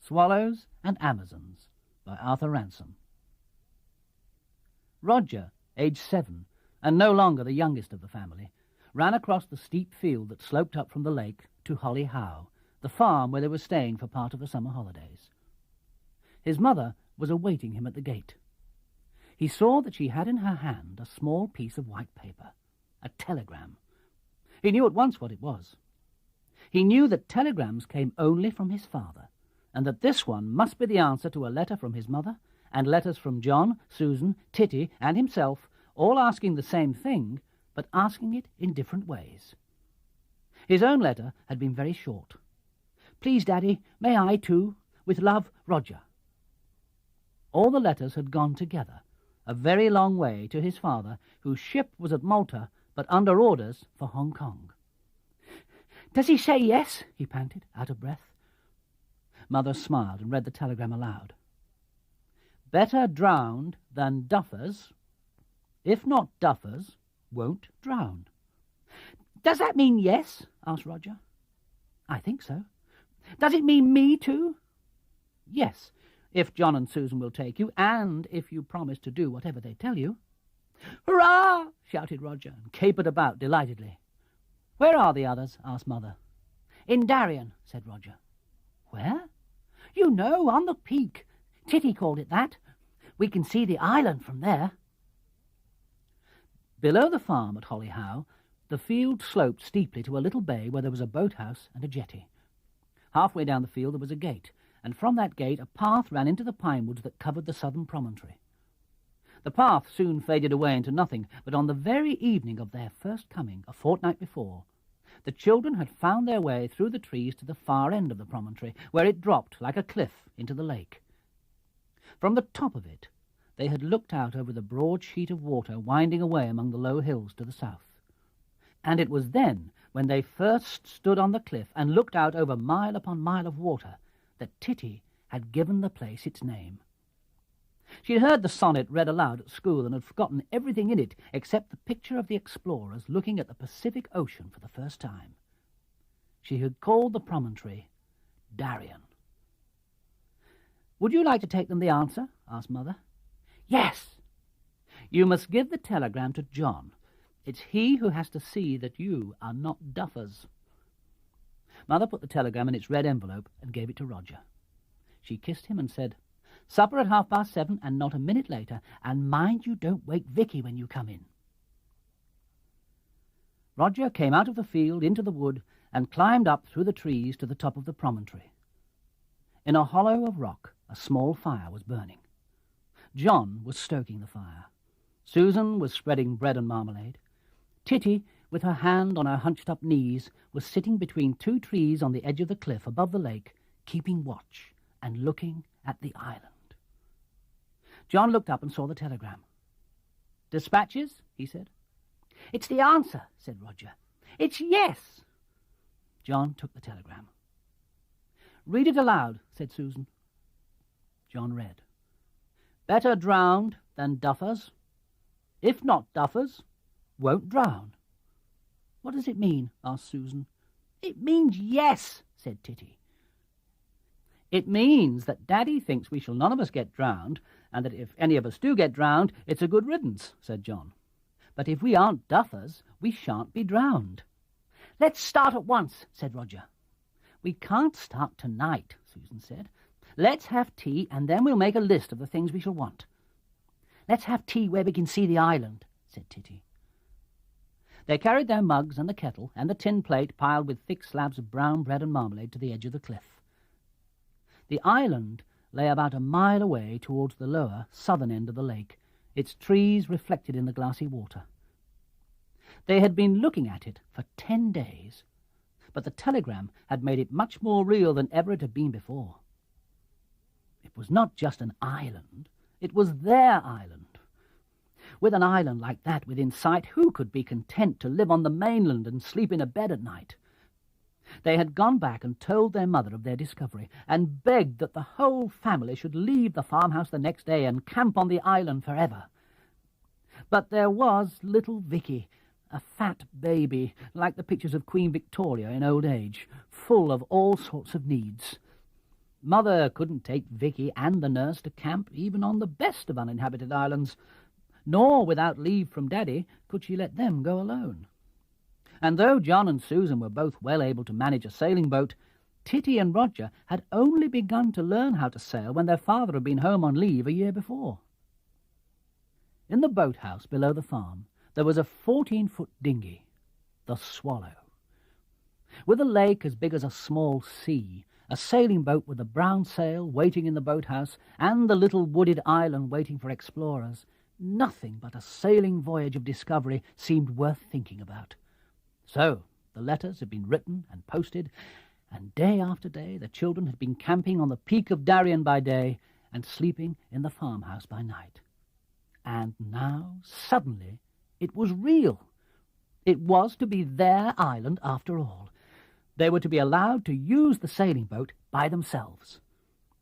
Swallows and Amazons by Arthur Ransome. Roger, aged 7, and no longer the youngest of the family, ran across the steep field that sloped up from the lake to Holly Howe, the farm where they were staying for part of the summer holidays. His mother was awaiting him at the gate. He saw that she had in her hand a small piece of white paper, a telegram. He knew at once what it was. He knew that telegrams came only from his father, and that this one must be the answer to a letter from his mother, and letters from John, Susan, Titty, and himself, all asking the same thing, but asking it in different ways. His own letter had been very short. "Please, Daddy, may I too? With love, Roger." All the letters had gone together, a very long way to his father, whose ship was at Malta, but under orders for Hong Kong. "Does he say yes?" he panted, out of breath. Mother smiled and read the telegram aloud. "Better drowned than duffers. If not duffers, won't drown." "Does that mean yes?" asked Roger. "I think so." "Does it mean me too?" "Yes, if John and Susan will take you, and if you promise to do whatever they tell you." "Hurrah!" shouted Roger, and capered about delightedly. "Where are the others?" asked Mother. "In Darien," said Roger. "Where?" "You know, on the peak. Titty called it that. We can see the island from there." Below the farm at Holly Howe, the field sloped steeply to a little bay where there was a boathouse and a jetty. Halfway down the field there was a gate, and from that gate a path ran into the pine woods that covered the southern promontory. The path soon faded away into nothing, but on the very evening of their first coming, a fortnight before, the children had found their way through the trees to the far end of the promontory, where it dropped like a cliff into the lake. From the top of it, they had looked out over the broad sheet of water winding away among the low hills to the south. And it was then, when they first stood on the cliff and looked out over mile upon mile of water, that Titty had given the place its name. She had heard the sonnet read aloud at school and had forgotten everything in it except the picture of the explorers looking at the Pacific Ocean for the first time. She had called the promontory Darien. "Would you like to take them the answer?" asked Mother. "Yes." "You must give the telegram to John. It's he who has to see that you are not duffers." Mother put the telegram in its red envelope and gave it to Roger. She kissed him and said, "Supper at 7:30, and not a minute later, and mind you don't wake Vicky when you come in." Roger came out of the field into the wood and climbed up through the trees to the top of the promontory. In a hollow of rock, a small fire was burning. John was stoking the fire. Susan was spreading bread and marmalade. Titty, with her hand on her hunched-up knees, was sitting between two trees on the edge of the cliff above the lake, keeping watch and looking at the island. John looked up and saw the telegram. "Dispatches?" he said. "It's the answer," said Roger. "It's yes." John took the telegram. "Read it aloud," said Susan. John read. "Better drowned than duffers. If not duffers, won't drown." "What does it mean?" asked Susan. "It means yes," said Titty. "It means that Daddy thinks we shall none of us get drowned, and that if any of us do get drowned, it's a good riddance," said John. "But if we aren't duffers, we shan't be drowned." "Let's start at once," said Roger. "We can't start tonight," Susan said. "Let's have tea, and then we'll make a list of the things we shall want." "Let's have tea where we can see the island," said Titty. They carried their mugs and the kettle and the tin plate piled with thick slabs of brown bread and marmalade to the edge of the cliff. The island lay about a mile away towards the lower, southern end of the lake, its trees reflected in the glassy water. They had been looking at it for 10 days, but the telegram had made it much more real than ever it had been before. It was not just an island, it was their island. With an island like that within sight, who could be content to live on the mainland and sleep in a bed at night? They had gone back and told their mother of their discovery, and begged that the whole family should leave the farmhouse the next day and camp on the island forever. But there was little Vicky, a fat baby, like the pictures of Queen Victoria in old age, full of all sorts of needs. Mother couldn't take Vicky and the nurse to camp even on the best of uninhabited islands, nor without leave from Daddy could she let them go alone. And though John and Susan were both well able to manage a sailing boat, Titty and Roger had only begun to learn how to sail when their father had been home on leave a year before. In the boathouse below the farm there was a 14-foot dinghy, the Swallow. With a lake as big as a small sea, a sailing boat with a brown sail waiting in the boathouse, and the little wooded island waiting for explorers, nothing but a sailing voyage of discovery seemed worth thinking about. So the letters had been written and posted, and day after day the children had been camping on the peak of Darien by day and sleeping in the farmhouse by night. And now, suddenly, it was real. It was to be their island after all. They were to be allowed to use the sailing boat by themselves.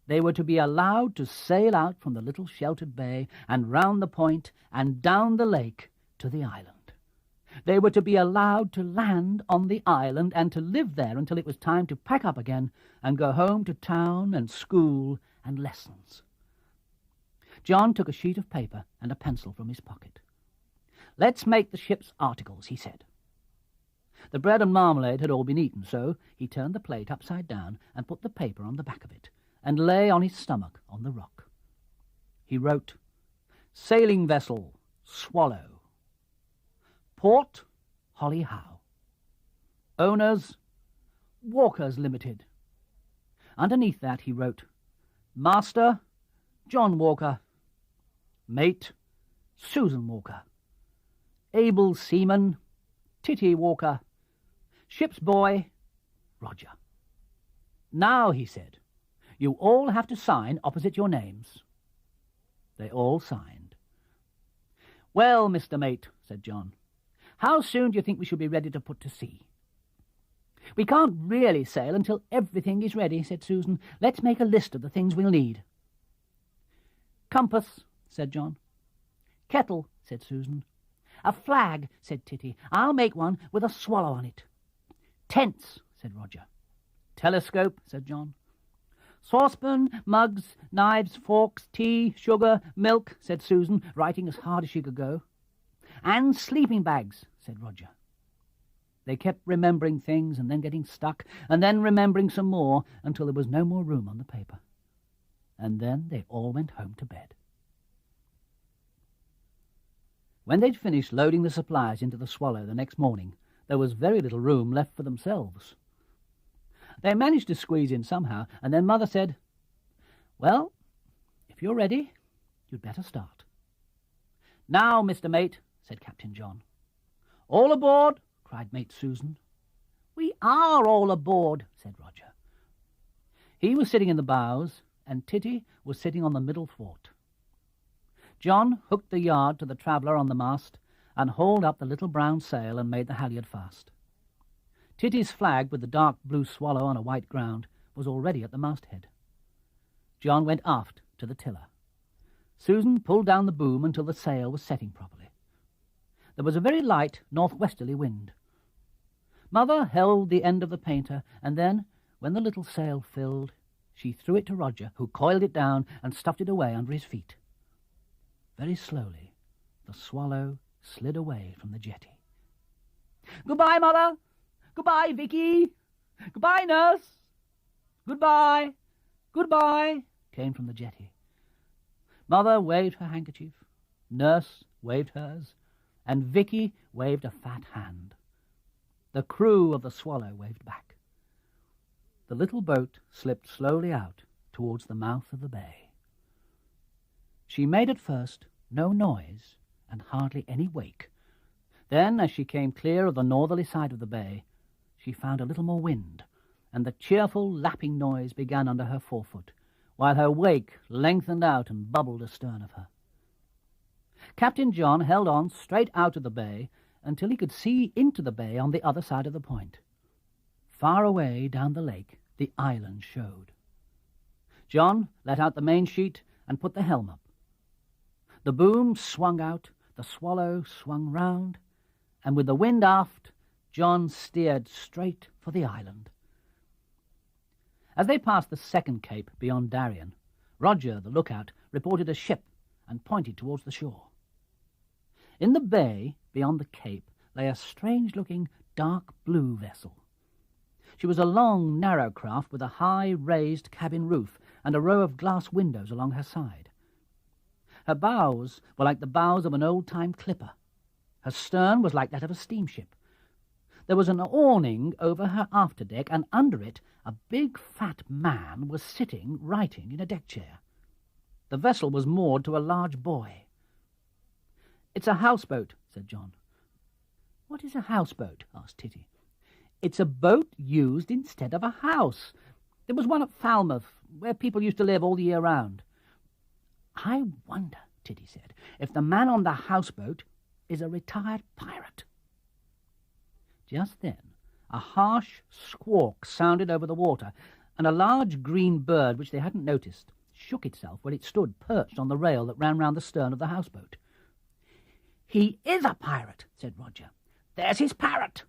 They were to be allowed to sail out from the little sheltered bay and round the point and down the lake to the island. They were to be allowed to land on the island and to live there until it was time to pack up again and go home to town and school and lessons. John took a sheet of paper and a pencil from his pocket. "Let's make the ship's articles," he said. The bread and marmalade had all been eaten, so he turned the plate upside down and put the paper on the back of it, and lay on his stomach on the rock. He wrote, "Sailing vessel, Swallow. Port, Holly Howe. Owners, Walkers Limited." Underneath that he wrote, "Master, John Walker. Mate, Susan Walker. Able seaman, Titty Walker. Ship's boy, Roger. Now," he said, "you all have to sign opposite your names." They all signed. "Well, Mr. Mate," said John, "how soon do you think we should be ready to put to sea?" "We can't really sail until everything is ready," said Susan. "Let's make a list of the things we'll need." "Compass," said John. "Kettle," said Susan. "A flag," said Titty. "I'll make one with a swallow on it." "Tents," said Roger. "Telescope," said John. "Saucepan, mugs, knives, forks, tea, sugar, milk," said Susan, writing as hard as she could go. "And sleeping bags," said Roger. They kept remembering things and then getting stuck, and then remembering some more until there was no more room on the paper. And then they all went home to bed. When they'd finished loading the supplies into the Swallow the next morning, there was very little room left for themselves. They managed to squeeze in somehow, and then Mother said, "Well, if you're ready, you'd better start." "Now, Mr. Mate," said Captain John. "All aboard!" cried Mate Susan. "We are all aboard," said Roger. He was sitting in the bows, and Titty was sitting on the middle thwart. John hooked the yard to the traveller on the mast and hauled up the little brown sail and made the halyard fast. Titty's flag with the dark blue swallow on a white ground was already at the masthead. John went aft to the tiller. Susan pulled down the boom until the sail was setting properly. There was a very light northwesterly wind. Mother held the end of the painter, and then, when the little sail filled, she threw it to Roger, who coiled it down and stuffed it away under his feet. Very slowly, the Swallow slid away from the jetty. "Goodbye, Mother! Goodbye, Vicky! Goodbye, Nurse! Goodbye! Goodbye!" came from the jetty. Mother waved her handkerchief, Nurse waved hers, and Vicky waved a fat hand. The crew of the Swallow waved back. The little boat slipped slowly out towards the mouth of the bay. She made at first no noise and hardly any wake. Then, as she came clear of the northerly side of the bay, she found a little more wind, and the cheerful lapping noise began under her forefoot, while her wake lengthened out and bubbled astern of her. Captain John held on straight out of the bay until he could see into the bay on the other side of the point. Far away down the lake, the island showed. John let out the main sheet and put the helm up. The boom swung out, the Swallow swung round, and with the wind aft, John steered straight for the island. As they passed the second cape beyond Darien, Roger, the lookout, reported a ship and pointed towards the shore. In the bay beyond the cape lay a strange-looking dark blue vessel. She was a long, narrow craft with a high, raised cabin roof and a row of glass windows along her side. Her bows were like the bows of an old-time clipper. Her stern was like that of a steamship. There was an awning over her afterdeck, and under it a big fat man was sitting writing in a deck chair. The vessel was moored to a large buoy. "It's a houseboat," said John. "What is a houseboat?" asked Titty. "It's a boat used instead of a house. There was one at Falmouth, where people used to live all the year round." "I wonder," Titty said, "if the man on the houseboat is a retired pirate." Just then a harsh squawk sounded over the water, and a large green bird, which they hadn't noticed, shook itself where it stood perched on the rail that ran round the stern of the houseboat. "He is a pirate," said Roger. "There's his parrot."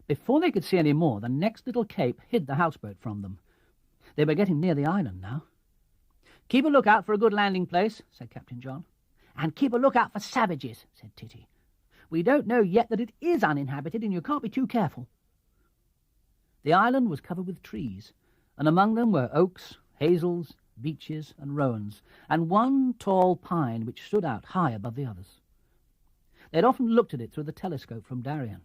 Before they could see any more, the next little cape hid the houseboat from them. They were getting near the island now. "Keep a lookout for a good landing place," said Captain John. "And keep a lookout for savages," said Titty. "We don't know yet that it is uninhabited, and you can't be too careful." The island was covered with trees, and among them were oaks, hazels, beeches, and rowans, and one tall pine which stood out high above the others. They had often looked at it through the telescope from Darien.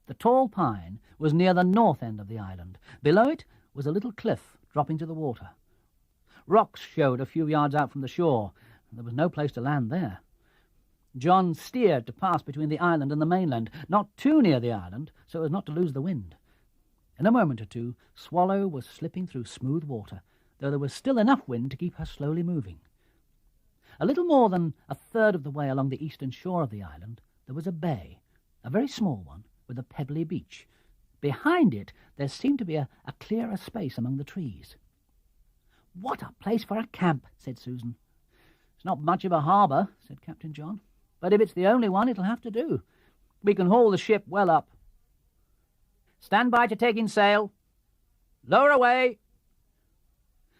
The tall pine was near the north end of the island. Below it was a little cliff dropping to the water. Rocks showed a few yards out from the shore, and there was no place to land there. John steered to pass between the island and the mainland, not too near the island, so as not to lose the wind. In a moment or two, Swallow was slipping through smooth water, though there was still enough wind to keep her slowly moving. A little more than a third of the way along the eastern shore of the island, there was a bay, a very small one, with a pebbly beach. Behind it there seemed to be a clearer space among the trees. "What a place for a camp," said Susan. "It's not much of a harbour," said Captain John, "but if it's the only one, it'll have to do. We can haul the ship well up. Stand by to take in sail. Lower away."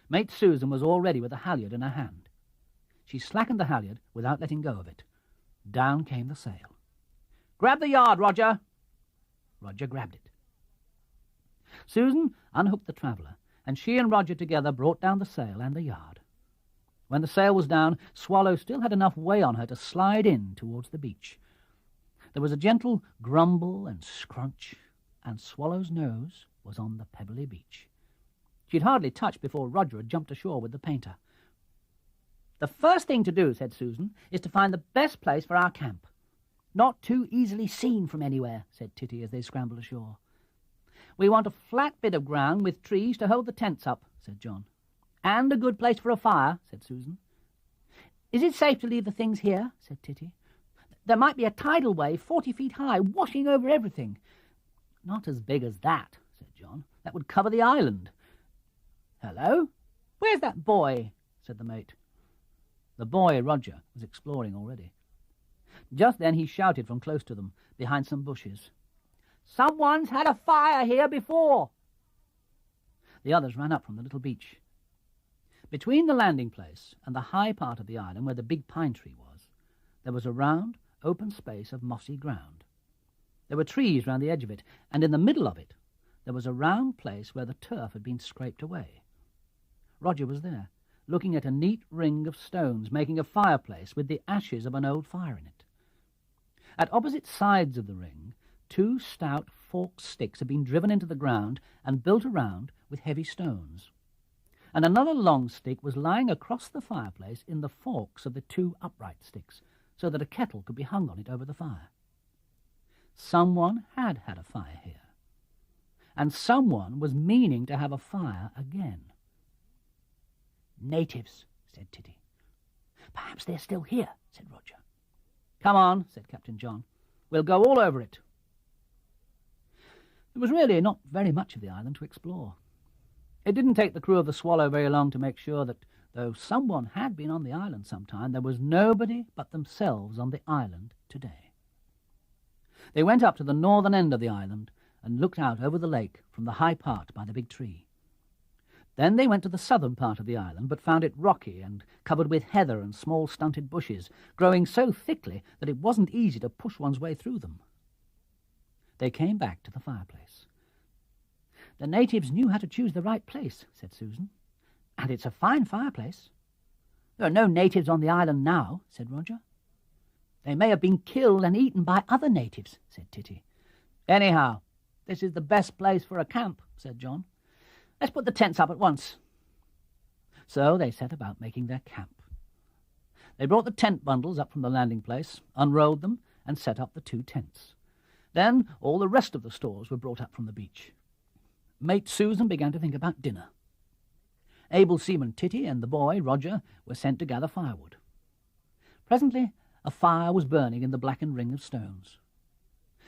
Mate Susan was all ready with a halyard in her hand. She slackened the halyard without letting go of it. Down came the sail. "Grab the yard, Roger." Roger grabbed it. Susan unhooked the traveller, and she and Roger together brought down the sail and the yard. When the sail was down, Swallow still had enough way on her to slide in towards the beach. There was a gentle grumble and scrunch, and Swallow's nose was on the pebbly beach. She had hardly touched before Roger had jumped ashore with the painter. "The first thing to do," said Susan, "is to find the best place for our camp. Not too easily seen from anywhere," said Titty as they scrambled ashore. "We want a flat bit of ground with trees to hold the tents up," said John. "And a good place for a fire," said Susan. "Is it safe to leave the things here?" said Titty. "There might be a tidal wave 40 feet high, washing over everything." "Not as big as that," said John. "That would cover the island." "Hello? Where's that boy?" said the mate. The boy, Roger, was exploring already. Just then he shouted from close to them, behind some bushes, "Someone's had a fire here before!" The others ran up from the little beach. Between the landing place and the high part of the island where the big pine tree was, there was a round, open space of mossy ground. There were trees round the edge of it, and in the middle of it there was a round place where the turf had been scraped away. Roger was there, looking at a neat ring of stones, making a fireplace with the ashes of an old fire in it. At opposite sides of the ring, 2 stout forked sticks had been driven into the ground and built around with heavy stones. And another long stick was lying across the fireplace in the forks of the 2 upright sticks, so that a kettle could be hung on it over the fire. Someone had had a fire here, and someone was meaning to have a fire again. "Natives," said Titty. "Perhaps they're still here," said Roger. "Come on," said Captain John. "We'll go all over it." There was really not very much of the island to explore. It didn't take the crew of the Swallow very long to make sure that, though someone had been on the island sometime, there was nobody but themselves on the island today. They went up to the northern end of the island and looked out over the lake from the high part by the big tree. Then they went to the southern part of the island, but found it rocky and covered with heather and small stunted bushes, growing so thickly that it wasn't easy to push one's way through them. They came back to the fireplace. "The natives knew how to choose the right place," said Susan. "And it's a fine fireplace." "There are no natives on the island now," said Roger. "They may have been killed and eaten by other natives," said Titty. "Anyhow, this is the best place for a camp," said John. "Let's put the tents up at once." So they set about making their camp. They brought the tent bundles up from the landing place, unrolled them, and set up the 2 tents. Then all the rest of the stores were brought up from the beach. Mate Susan began to think about dinner. Able seaman Titty and the boy, Roger, were sent to gather firewood. Presently a fire was burning in the blackened ring of stones.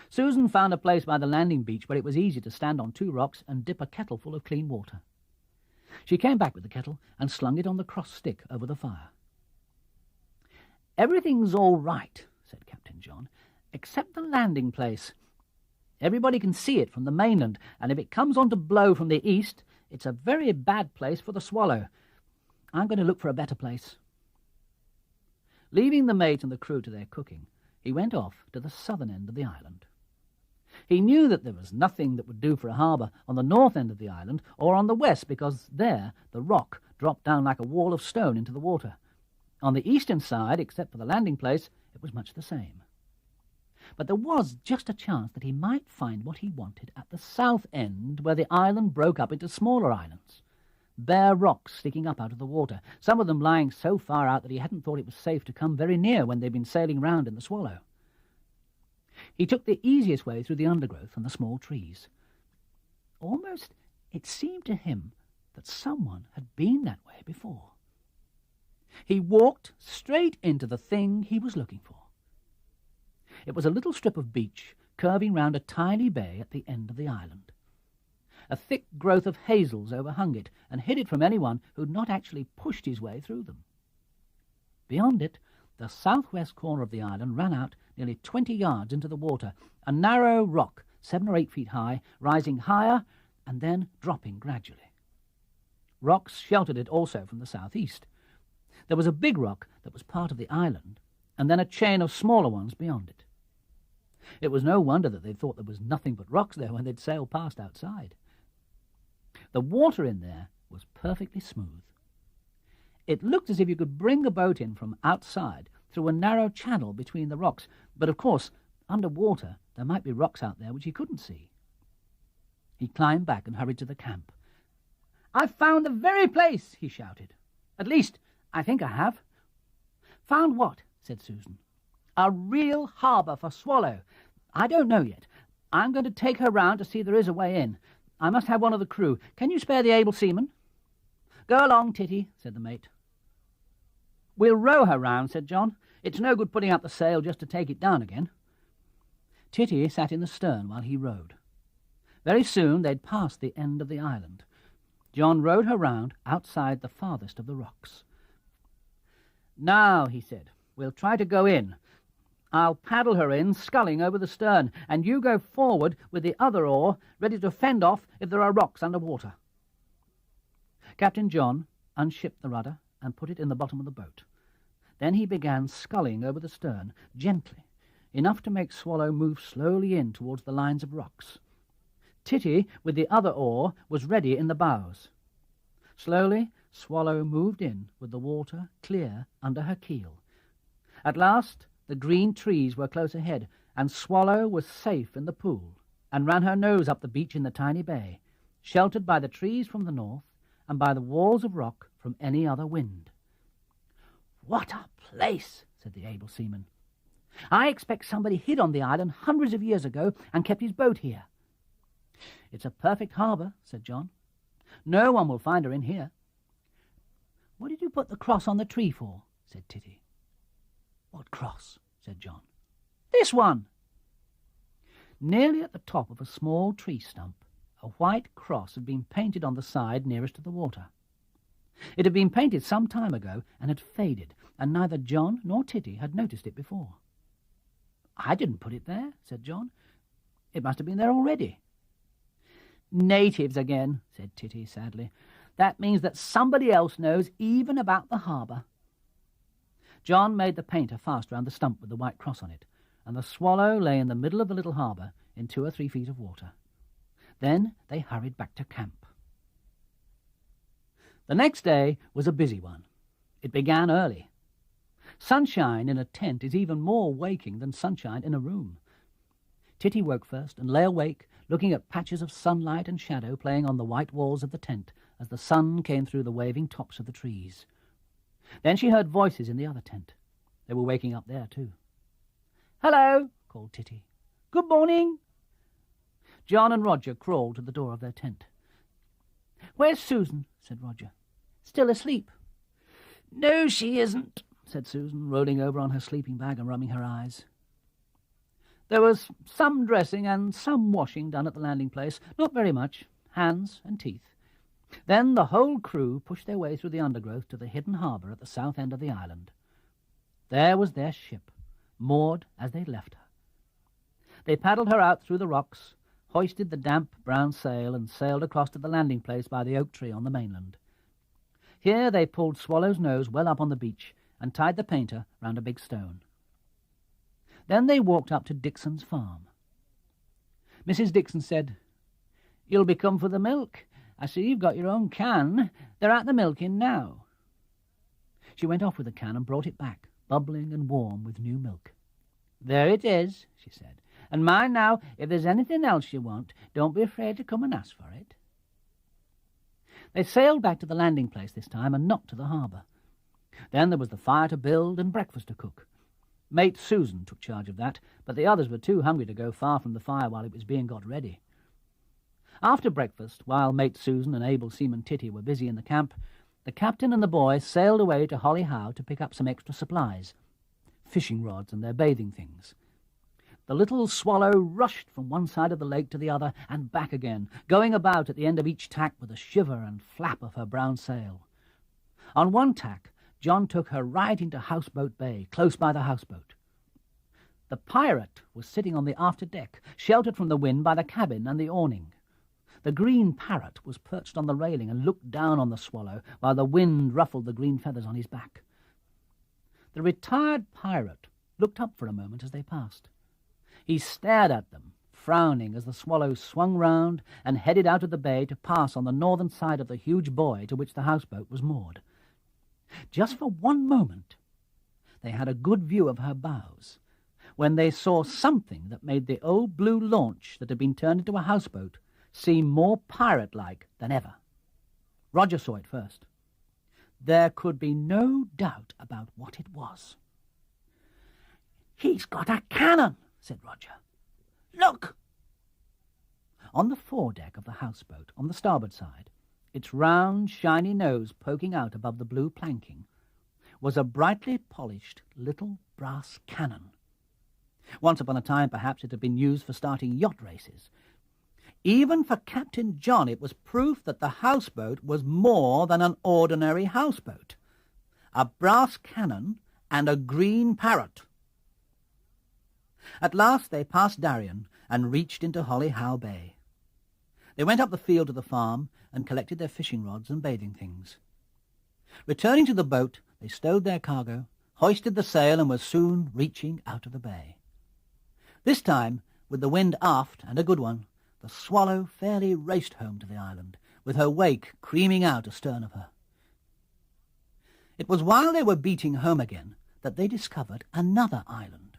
Susan found a place by the landing beach where it was easy to stand on 2 rocks and dip a kettle full of clean water. She came back with the kettle and slung it on the cross stick over the fire. "Everything's all right," said Captain John, "except the landing place. Everybody can see it from the mainland, and if it comes on to blow from the east, it's a very bad place for the Swallow. I'm going to look for a better place." Leaving the mate and the crew to their cooking, he went off to the southern end of the island. He knew that there was nothing that would do for a harbour on the north end of the island or on the west, because there the rock dropped down like a wall of stone into the water. On the eastern side, except for the landing place, it was much the same. But there was just a chance that he might find what he wanted at the south end, where the island broke up into smaller islands. Bare rocks sticking up out of the water, some of them lying so far out that he hadn't thought it was safe to come very near when they'd been sailing round in the Swallow. He took the easiest way through the undergrowth and the small trees. Almost it seemed to him that someone had been that way before. He walked straight into the thing he was looking for. It was a little strip of beach curving round a tiny bay at the end of the island. A thick growth of hazels overhung it and hid it from anyone who'd not actually pushed his way through them. Beyond it, the southwest corner of the island ran out nearly 20 yards into the water, a narrow rock 7 or 8 feet high, rising higher and then dropping gradually. Rocks sheltered it also from the southeast. There was a big rock that was part of the island, and then a chain of smaller ones beyond it. It was no wonder that they thought there was nothing but rocks there when they'd sailed past outside. The water in there was perfectly smooth. It looked as if you could bring a boat in from outside through a narrow channel between the rocks, but of course, under water there might be rocks out there which he couldn't see. He climbed back and hurried to the camp. "I've found the very place," he shouted. "At least, I think I have." "Found what?" said Susan. "A real harbour for Swallow. I don't know yet. I'm going to take her round to see if there is a way in. I must have one of the crew. Can you spare the able seaman?" "Go along, Titty," said the mate. "We'll row her round," said John. "It's no good putting out the sail just to take it down again." Titty sat in the stern while he rowed. Very soon they'd passed the end of the island. John rowed her round outside the farthest of the rocks. "Now," he said, "we'll try to go in. I'll paddle her in, sculling over the stern, and you go forward with the other oar, ready to fend off if there are rocks under water." Captain John unshipped the rudder and put it in the bottom of the boat. Then he began sculling over the stern, gently, enough to make Swallow move slowly in towards the lines of rocks. Titty, with the other oar, was ready in the bows. Slowly, Swallow moved in with the water clear under her keel. At last, the green trees were close ahead, and Swallow was safe in the pool, and ran her nose up the beach in the tiny bay, sheltered by the trees from the north and by the walls of rock from any other wind. "What a place!" said the able seaman. "I expect somebody hid on the island hundreds of years ago and kept his boat here." "It's a perfect harbour," said John. "No one will find her in here." "What did you put the cross on the tree for?" said Titty. "What cross?" said John. "This one." Nearly at the top of a small tree stump, a white cross had been painted on the side nearest to the water. It had been painted some time ago and had faded, and neither John nor Titty had noticed it before. "I didn't put it there," said John. "It must have been there already." "Natives again," said Titty sadly. "That means that somebody else knows even about the harbour." John made the painter fast round the stump with the white cross on it, and the Swallow lay in the middle of the little harbour in 2 or 3 feet of water. Then they hurried back to camp. The next day was a busy one. It began early. Sunshine in a tent is even more waking than sunshine in a room. Titty woke first and lay awake, looking at patches of sunlight and shadow playing on the white walls of the tent as the sun came through the waving tops of the trees. Then she heard voices in the other tent. They were waking up there too. "Hello," called Titty. "Good morning." John and Roger crawled to the door of their tent. "Where's Susan?" said Roger. "Still asleep." "No, she isn't," said Susan, rolling over on her sleeping bag and rubbing her eyes. There was some dressing and some washing done at the landing place, not very much, hands and teeth. Then the whole crew pushed their way through the undergrowth to the hidden harbour at the south end of the island. There was their ship, moored as they left her. They paddled her out through the rocks, hoisted the damp brown sail, and sailed across to the landing place by the oak tree on the mainland. Here they pulled Swallow's nose well up on the beach and tied the painter round a big stone. Then they walked up to Dixon's farm. Mrs. Dixon said, "You'll be come for the milk. I see you've got your own can. They're at the milking now." She went off with the can and brought it back, bubbling and warm with new milk. "There it is," she said. "And mind now, if there's anything else you want, don't be afraid to come and ask for it." They sailed back to the landing place this time and not to the harbour. Then there was the fire to build and breakfast to cook. Mate Susan took charge of that, but the others were too hungry to go far from the fire while it was being got ready. After breakfast, while Mate Susan and able seaman Titty were busy in the camp, the captain and the boy sailed away to Holly Howe to pick up some extra supplies, fishing rods and their bathing things. The little Swallow rushed from one side of the lake to the other and back again, going about at the end of each tack with a shiver and flap of her brown sail. On one tack, John took her right into Houseboat Bay, close by the houseboat. The pirate was sitting on the after deck, sheltered from the wind by the cabin and the awning. The green parrot was perched on the railing and looked down on the Swallow, while the wind ruffled the green feathers on his back. The retired pirate looked up for a moment as they passed. He stared at them, frowning as the Swallow swung round and headed out of the bay to pass on the northern side of the huge buoy to which the houseboat was moored. Just for one moment they had a good view of her bows, when they saw something that made the old blue launch that had been turned into a houseboat seem more pirate-like than ever. Roger saw it first. There could be no doubt about what it was. "He's got a cannon," said Roger. "Look!" On the foredeck of the houseboat, on the starboard side, its round, shiny nose poking out above the blue planking, was a brightly polished little brass cannon. Once upon a time, perhaps, it had been used for starting yacht races. Even for Captain John, it was proof that the houseboat was more than an ordinary houseboat. A brass cannon and a green parrot. At last they passed Darien and reached into Holly Howe Bay. They went up the field to the farm and collected their fishing rods and bathing things. Returning to the boat, they stowed their cargo, hoisted the sail, and were soon reaching out of the bay. This time, with the wind aft, and a good one, the Swallow fairly raced home to the island, with her wake creaming out astern of her. It was while they were beating home again that they discovered another island.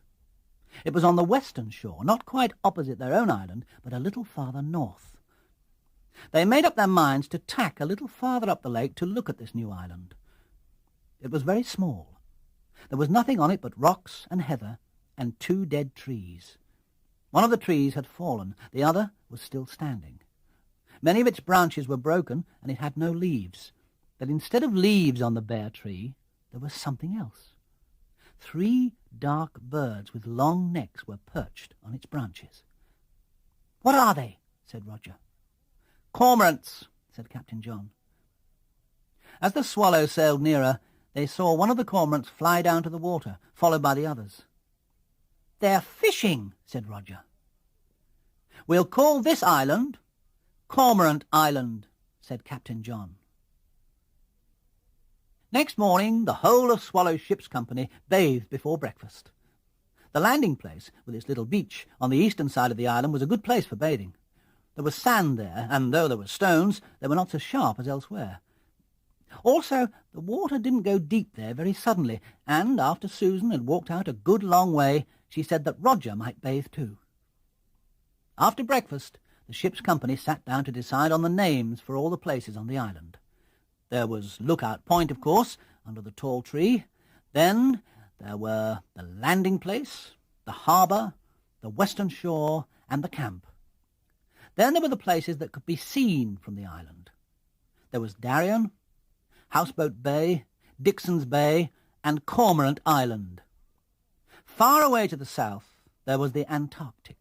It was on the western shore, not quite opposite their own island, but a little farther north. They made up their minds to tack a little farther up the lake to look at this new island. It was very small. There was nothing on it but rocks and heather and 2 dead trees. One of the trees had fallen, the other was still standing. Many of its branches were broken, and it had no leaves. But instead of leaves on the bare tree, there was something else. 3 dark birds with long necks were perched on its branches. "What are they?" said Roger. "Cormorants," said Captain John. As the Swallow sailed nearer, they saw one of the cormorants fly down to the water, followed by the others. "They're fishing," said Roger. "We'll call this island Cormorant Island, said Captain John. Next morning the whole of Swallow's ship's company bathed before breakfast. The landing place, with its little beach on the eastern side of the island, was a good place for bathing. There was sand there, and though there were stones, they were not so sharp as elsewhere. Also, the water didn't go deep there very suddenly, and after Susan had walked out a good long way, she said that Roger might bathe too. After breakfast, the ship's company sat down to decide on the names for all the places on the island. There was Lookout Point, of course, under the tall tree. Then there were the landing place, the harbour, the western shore, and the camp. Then there were the places that could be seen from the island. There was Darien, Houseboat Bay, Dixon's Bay, and Cormorant Island. Far away to the south there was the Antarctic.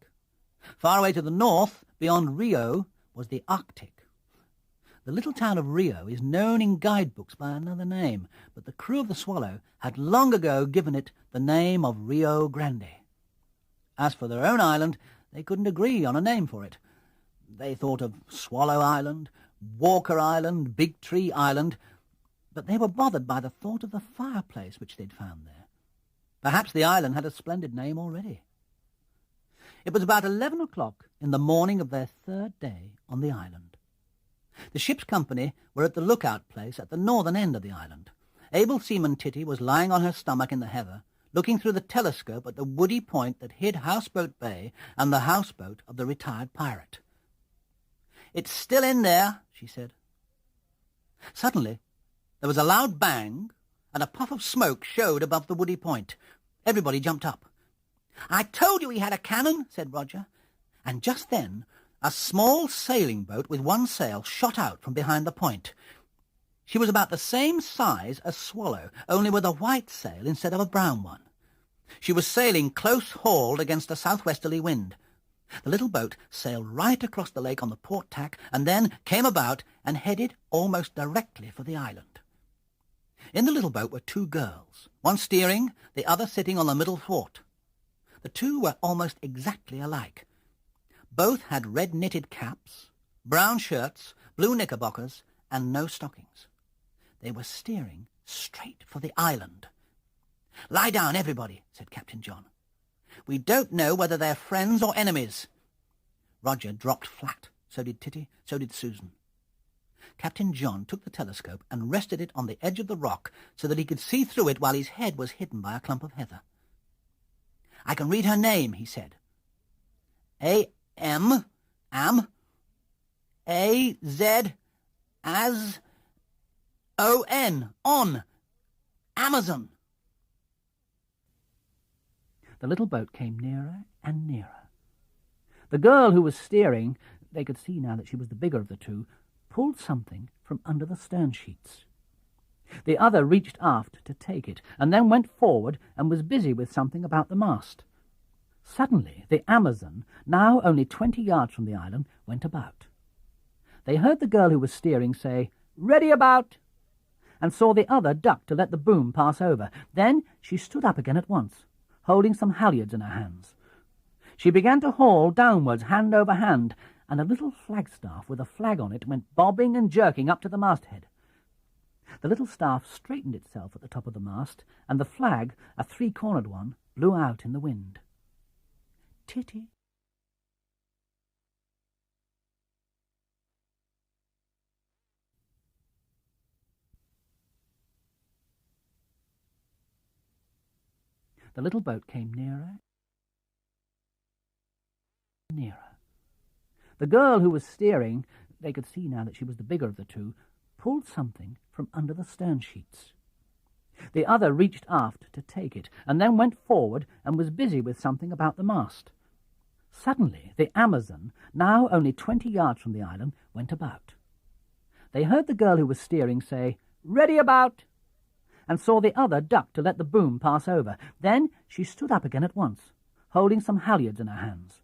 Far away to the north, beyond Rio, was the Arctic. The little town of Rio is known in guidebooks by another name, but the crew of the Swallow had long ago given it the name of Rio Grande. As for their own island, they couldn't agree on a name for it. They thought of Swallow Island, Walker Island, Big Tree Island, but they were bothered by the thought of the fireplace which they'd found there. Perhaps the island had a splendid name already. It was about 11 o'clock in the morning of their third day on the island. The ship's company were at the lookout place at the northern end of the island. Able seaman Titty was lying on her stomach in the heather, looking through the telescope at the woody point that hid Houseboat Bay and the houseboat of the retired pirate. "It's still in there," she said. Suddenly there was a loud bang, and a puff of smoke showed above the woody point. Everybody jumped up. "I told you he had a cannon," said Roger. And just then a small sailing boat with one sail shot out from behind the point. She was about the same size as Swallow, only with a white sail instead of a brown one. She was sailing close-hauled against a southwesterly wind. The little boat sailed right across the lake on the port tack, and then came about and headed almost directly for the island. In the little boat were two girls, one steering, the other sitting on the middle thwart. The two were almost exactly alike. Both had red knitted caps, brown shirts, blue knickerbockers, and no stockings. They were steering straight for the island. "Lie down, everybody," said Captain John. "We don't know whether they're friends or enemies." Roger dropped flat. So did Titty. So did Susan. Captain John took the telescope and rested it on the edge of the rock so that he could see through it while his head was hidden by a clump of heather. "I can read her name," he said. Am, A-Z, as, O-N, on, Amazon. The little boat came nearer and nearer. The girl who was steering, they could see now that she was the bigger of the two, pulled something from under the stern sheets. The other reached aft to take it, and then went forward and was busy with something about the mast. Suddenly the Amazon, now only 20 yards from the island, went about. They heard the girl who was steering say, "Ready about," and saw the other duck to let the boom pass over. Then she stood up again at once, holding some halyards in her hands. She began to haul downwards, hand over hand, and a little flagstaff with a flag on it went bobbing and jerking up to the masthead. The little staff straightened itself at the top of the mast, and the flag, a three-cornered one, blew out in the wind. Titty. The little boat came nearer and nearer. The girl who was steering, they could see now that she was the bigger of the two, pulled something from under the stern sheets. The other reached aft to take it, and then went forward and was busy with something about the mast. Suddenly the Amazon, now only 20 yards from the island, went about. They heard the girl who was steering say, "Ready about," and saw the other duck to let the boom pass over. Then she stood up again at once, holding some halyards in her hands.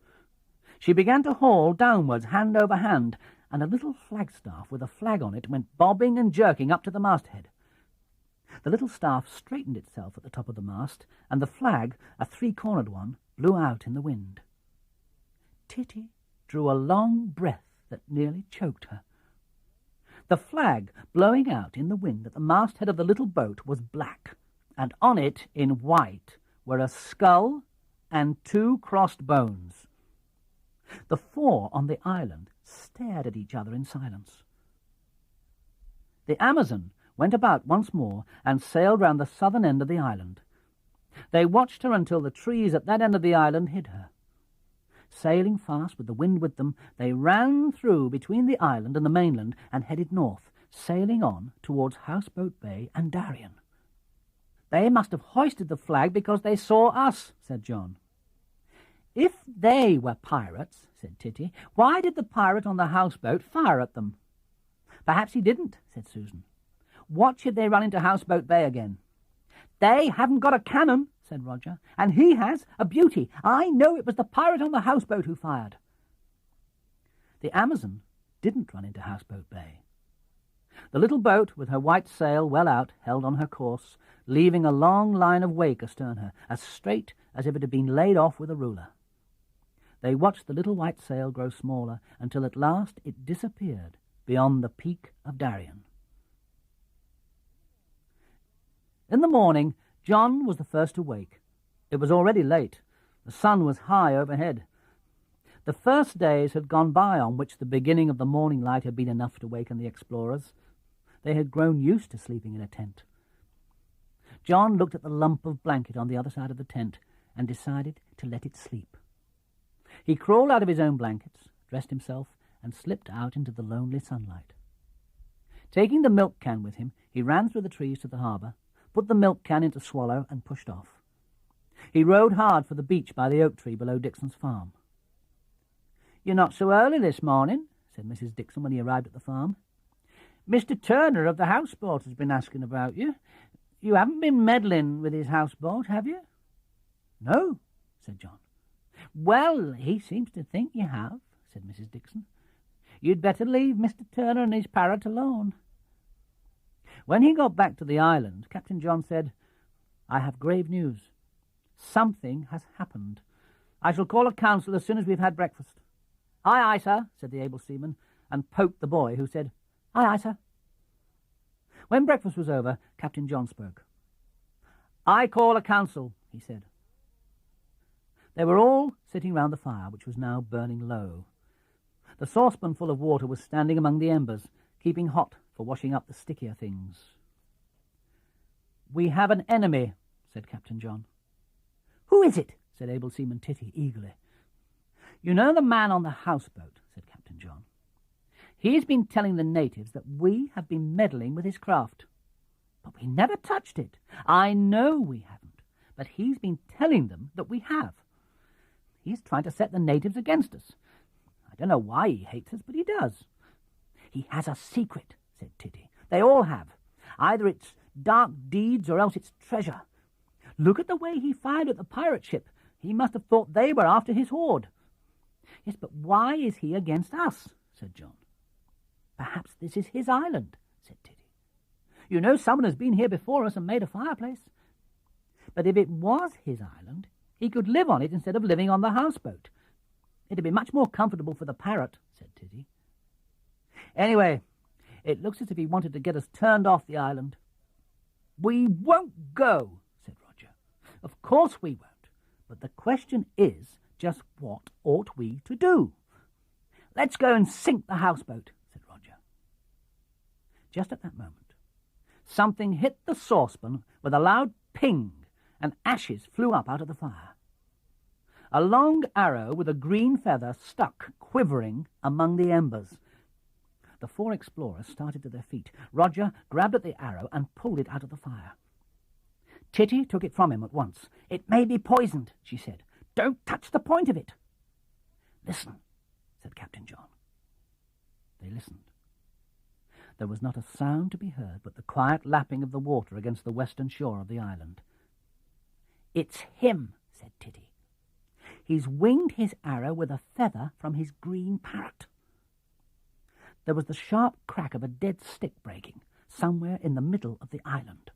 She began to haul downwards, hand over hand, and a little flagstaff with a flag on it went bobbing and jerking up to the masthead. The little staff straightened itself at the top of the mast, and the flag, a three-cornered one, blew out in the wind. Titty drew a long breath that nearly choked her. The flag blowing out in the wind at the masthead of the little boat was black, and on it, in white, were a skull and 2 crossed bones. The 4 on the island stared at each other in silence. The Amazon went about once more and sailed round the southern end of the island. They watched her until the trees at that end of the island hid her. Sailing fast with the wind with them, they ran through between the island and the mainland and headed north, sailing on towards Houseboat Bay and Darien. "They must have hoisted the flag because they saw us," said John. "If they were pirates," said Titty, "why did the pirate on the houseboat fire at them?" "Perhaps he didn't," said Susan. "Watch if they run into Houseboat Bay again." "They haven't got a cannon," said Roger, "and he has, a beauty. I know it was the pirate on the houseboat who fired." The Amazon didn't run into Houseboat Bay. The little boat, with her white sail well out, held on her course, leaving a long line of wake astern her, as straight as if it had been laid off with a ruler. They watched the little white sail grow smaller until at last it disappeared beyond the peak of Darien. In the morning, John was the first to wake. It was already late. The sun was high overhead. The first days had gone by on which the beginning of the morning light had been enough to waken the explorers. They had grown used to sleeping in a tent. John looked at the lump of blanket on the other side of the tent and decided to let it sleep. He crawled out of his own blankets, dressed himself, and slipped out into the lonely sunlight. Taking the milk can with him, he ran through the trees to the harbour, put the milk can into Swallow, and pushed off. He rowed hard for the beach by the oak tree below Dixon's farm. "You're not so early this morning," said Mrs. Dixon when he arrived at the farm. "Mr. Turner of the houseboat has been asking about you. You haven't been meddling with his houseboat, have you?" "No," said John. "Well, he seems to think you have," said Mrs. Dixon. "You'd better leave Mr. Turner and his parrot alone." When he got back to the island, Captain John said, "I have grave news. Something has happened. I shall call a council as soon as we've had breakfast." "Aye, aye, sir," said the able seaman, and poked the boy, who said, "Aye, aye, sir." When breakfast was over, Captain John spoke. "I call a council," he said. They were all sitting round the fire, which was now burning low. The saucepan full of water was standing among the embers, keeping hot for washing up the stickier things. "We have an enemy," said Captain John. "Who is it?" said able seaman Titty eagerly. "You know the man on the houseboat," said Captain John. "He's been telling the natives that we have been meddling with his craft. But we never touched it. I know we haven't, but he's been telling them that we have. He's trying to set the natives against us. I don't know why he hates us, but he does." "He has a secret," said Titty. "They all have. Either it's dark deeds or else it's treasure. Look at the way he fired at the pirate ship. He must have thought they were after his hoard." "Yes, but why is he against us?" said John. "Perhaps this is his island," said Titty. "You know someone has been here before us and made a fireplace. But if it was his island, he could live on it instead of living on the houseboat. It'd be much more comfortable for the parrot," said Titty. "Anyway, it looks as if he wanted to get us turned off the island." "We won't go," said Roger. "Of course we won't, but the question is just what ought we to do?" "Let's go and sink the houseboat," said Roger. Just at that moment, something hit the saucepan with a loud ping, and ashes flew up out of the fire. A long arrow with a green feather stuck quivering among the embers. The 4 explorers started to their feet. Roger grabbed at the arrow and pulled it out of the fire. Titty took it from him at once. "It may be poisoned," she said. "Don't touch the point of it." "Listen," said Captain John. They listened. There was not a sound to be heard but the quiet lapping of the water against the western shore of the island. "It's him," said Titty. "He's winged his arrow with a feather from his green parrot." There was the sharp crack of a dead stick breaking somewhere in the middle of the island.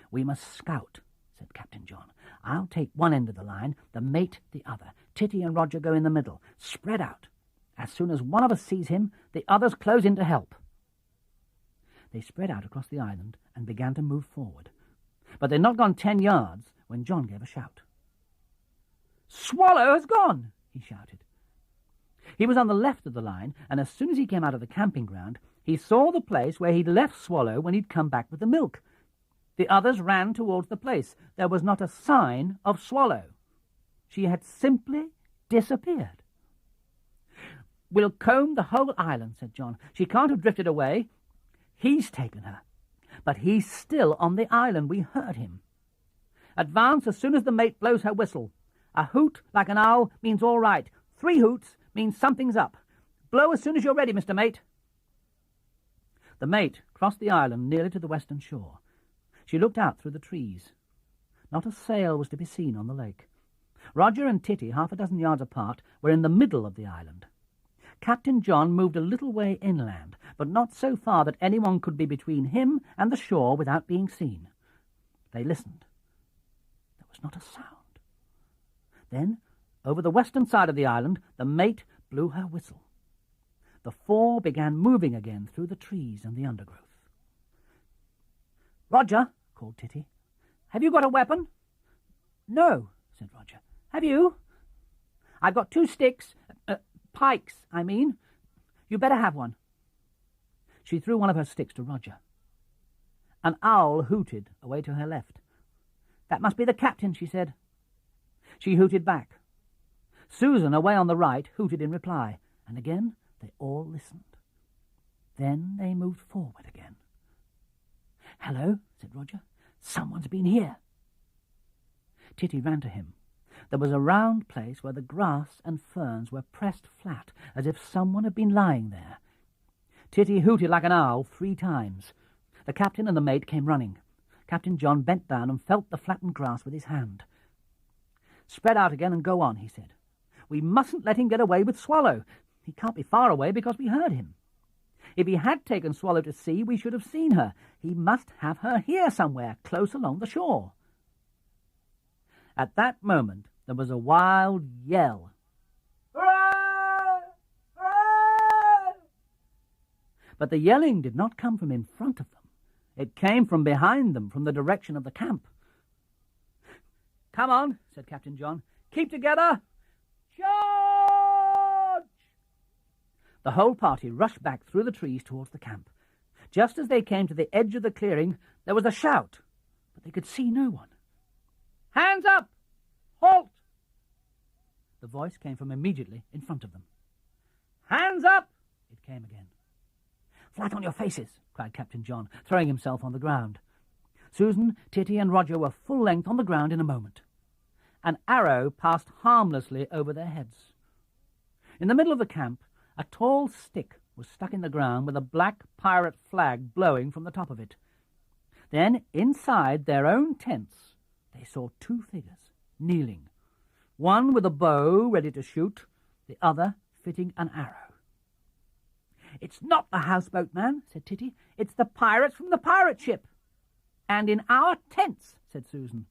"We must scout," said Captain John. "I'll take one end of the line, the mate the other. Titty and Roger go in the middle. Spread out. As soon as one of us sees him, the others close in to help." They spread out across the island and began to move forward. But they'd not gone 10 yards when John gave a shout. "Swallow has gone!" he shouted. He was on the left of the line, and as soon as he came out of the camping ground, he saw the place where he'd left Swallow when he'd come back with the milk. The others ran towards the place. There was not a sign of Swallow. She had simply disappeared. "We'll comb the whole island," said John. "She can't have drifted away. He's taken her. But he's still on the island. We heard him. Advance as soon as the mate blows her whistle. A hoot like an owl means all right. 3 hoots means something's up. Blow as soon as you're ready, Mr. Mate." The mate crossed the island nearly to the western shore. She looked out through the trees. Not a sail was to be seen on the lake. Roger and Titty, 6 yards apart, were in the middle of the island. Captain John moved a little way inland, but not so far that anyone could be between him and the shore without being seen. They listened. There was not a sound. Then, over the western side of the island, the mate blew her whistle. The 4 began moving again through the trees and the undergrowth. "Roger," called Titty, "have you got a weapon?" "No," said Roger. "Have you?" "I've got 2 sticks, pikes, I mean. You better have one." She threw one of her sticks to Roger. An owl hooted away to her left. "That must be the captain," she said. She hooted back. Susan, away on the right, hooted in reply, and again they all listened. Then they moved forward again. "Hello," said Roger. "Someone's been here." Titty ran to him. There was a round place where the grass and ferns were pressed flat, as if someone had been lying there. Titty hooted like an owl 3 times. The captain and the mate came running. Captain John bent down and felt the flattened grass with his hand. "Spread out again and go on," he said. "We mustn't let him get away with Swallow. He can't be far away because we heard him. If he had taken Swallow to sea, we should have seen her. He must have her here somewhere, close along the shore." At that moment there was a wild yell. "Hurrah! Hurrah!" But the yelling did not come from in front of them. It came from behind them, from the direction of the camp. "Come on," said Captain John. "Keep together. Charge!" The whole party rushed back through the trees towards the camp. Just as they came to the edge of the clearing, there was a shout, but they could see no one. "Hands up! Halt!" The voice came from immediately in front of them. "Hands up!" it came again. "Flat on your faces!" cried Captain John, throwing himself on the ground. Susan, Titty, and Roger were full length on the ground in a moment. An arrow passed harmlessly over their heads. In the middle of the camp, a tall stick was stuck in the ground with a black pirate flag blowing from the top of it. Then, inside their own tents, they saw 2 figures, kneeling, one with a bow ready to shoot, the other fitting an arrow. "It's not the houseboat man," said Titty. "It's the pirates from the pirate ship." "And in our tents," said Susan.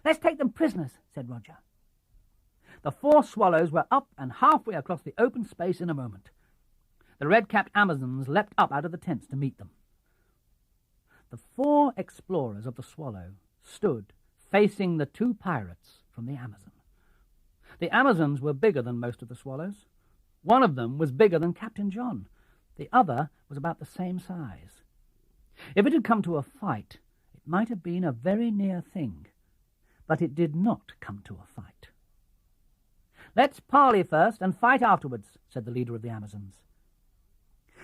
"Let's take them prisoners," said Roger. The 4 swallows were up and halfway across the open space in a moment. The red-capped Amazons leapt up out of the tents to meet them. The 4 explorers of the Swallow stood facing the 2 pirates from the Amazon. The Amazons were bigger than most of the swallows. One of them was bigger than Captain John. The other was about the same size. If it had come to a fight, it might have been a very near thing, but it did not come to a fight. "Let's parley first and fight afterwards," said the leader of the Amazons.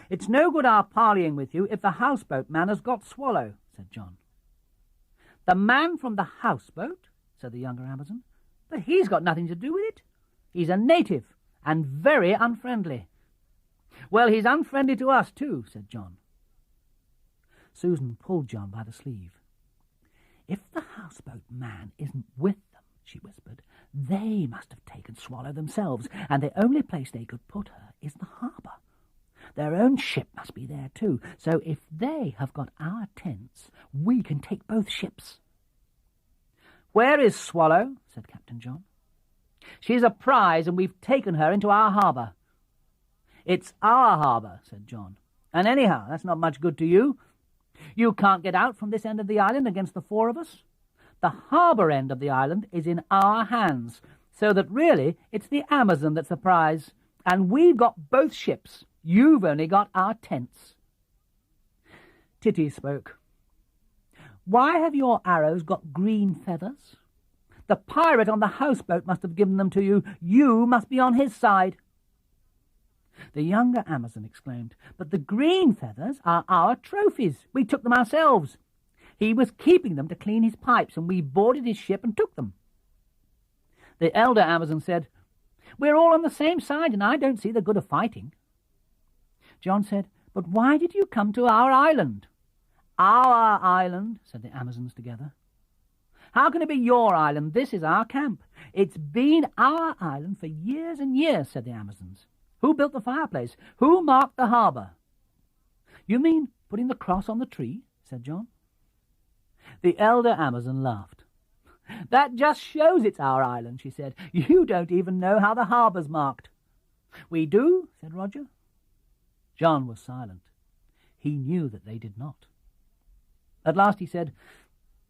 "It's no good our parleying with you if the houseboat man has got Swallow," said John. "The man from the houseboat?" said the younger Amazon. "But he's got nothing to do with it. He's a native and very unfriendly." "Well, he's unfriendly to us too," said John. Susan pulled John by the sleeve. "If the houseboat man isn't with them," she whispered, "they must have taken Swallow themselves, and the only place they could put her is the harbour. Their own ship must be there too, so if they have got our tents, we can take both ships." "Where is Swallow?" said Captain John. "She's a prize, and we've taken her into our harbour." "It's our harbour," said John. "And anyhow, that's not much good to you. You can't get out from this end of the island against the four of us. The harbour end of the island is in our hands, so that really it's the Amazon that's the prize, and we've got both ships. You've only got our tents." Titty spoke. "Why have your arrows got green feathers? The pirate on the houseboat must have given them to you. You must be on his side." The younger Amazon exclaimed, "But the green feathers are our trophies. We took them ourselves. He was keeping them to clean his pipes, and we boarded his ship and took them." The elder Amazon said, "We're all on the same side, and I don't see the good of fighting." John said, "But why did you come to our island?" "Our island," said the Amazons together. "How can it be your island? This is our camp." "It's been our island for years and years," said the Amazons. "Who built the fireplace? Who marked the harbour?" "You mean putting the cross on the tree?" said John. The elder Amazon laughed. "That just shows it's our island," she said. "You don't even know how the harbour's marked." "We do," said Roger. John was silent. He knew that they did not. At last he said,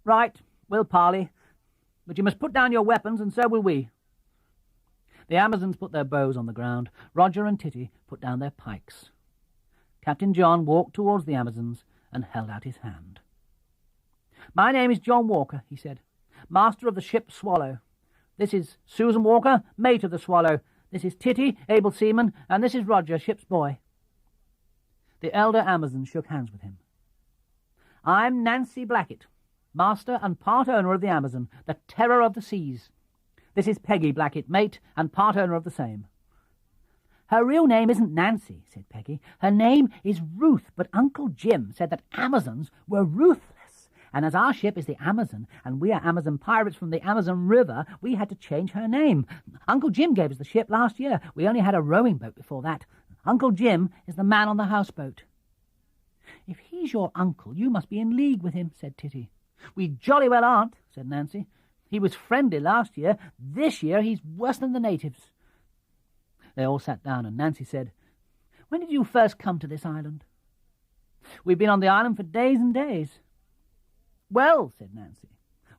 "Right, we'll parley, but you must put down your weapons, and so will we." The Amazons put their bows on the ground. Roger and Titty put down their pikes. Captain John walked towards the Amazons and held out his hand. "My name is John Walker," he said, "master of the ship Swallow. This is Susan Walker, mate of the Swallow. This is Titty, able seaman, and this is Roger, ship's boy." The elder Amazon shook hands with him. "I'm Nancy Blackett, master and part owner of the Amazon, the terror of the seas. This is Peggy Blackett, mate and part owner of the same." "Her real name isn't Nancy," said Peggy. "Her name is Ruth, but Uncle Jim said that Amazons were ruthless, and as our ship is the Amazon, and we are Amazon pirates from the Amazon River, we had to change her name. Uncle Jim gave us the ship last year. We only had a rowing boat before that. Uncle Jim is the man on the houseboat." "If he's your uncle, you must be in league with him," said Titty. "We jolly well aren't," said Nancy. "He was friendly last year. This year he's worse than the natives." They all sat down, and Nancy said, "When did you first come to this island?" "We've been on the island for days and days." "Well," said Nancy,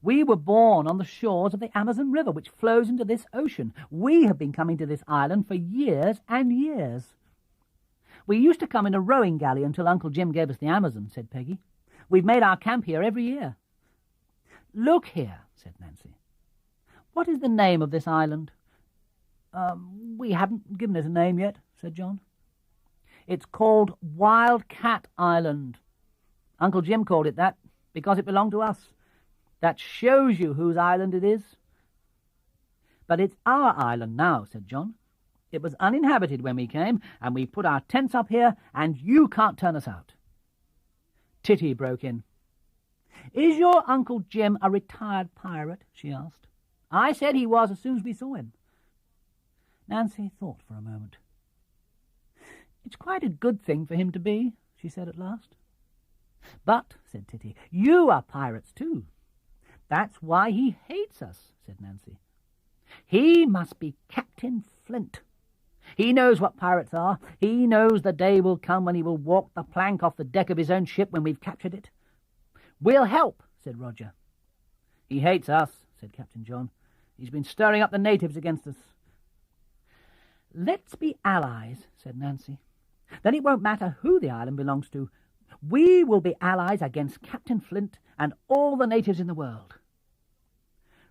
"we were born on the shores of the Amazon River, which flows into this ocean. We have been coming to this island for years and years." "We used to come in a rowing galley until Uncle Jim gave us the Amazon," said Peggy. "We've made our camp here every year." "Look here," said Nancy. "What is the name of this island?" We haven't given it a name yet," said John. "It's called Wild Cat Island. Uncle Jim called it that because it belonged to us. That shows you whose island it is." "But it's our island now," said John. "It was uninhabited when we came, and we put our tents up here, and you can't turn us out." Titty broke in. "Is your Uncle Jim a retired pirate?" she asked. "I said he was as soon as we saw him." Nancy thought for a moment. "It's quite a good thing for him to be," she said at last. "But," said Titty, "you are pirates too." "That's why he hates us," said Nancy. "He must be Captain Flint. He knows what pirates are. He knows the day will come when he will walk the plank off the deck of his own ship when we've captured it." "We'll help," said Roger. "He hates us," said Captain John. "He's been stirring up the natives against us." "Let's be allies," said Nancy. "Then it won't matter who the island belongs to. We will be allies against Captain Flint and all the natives in the world."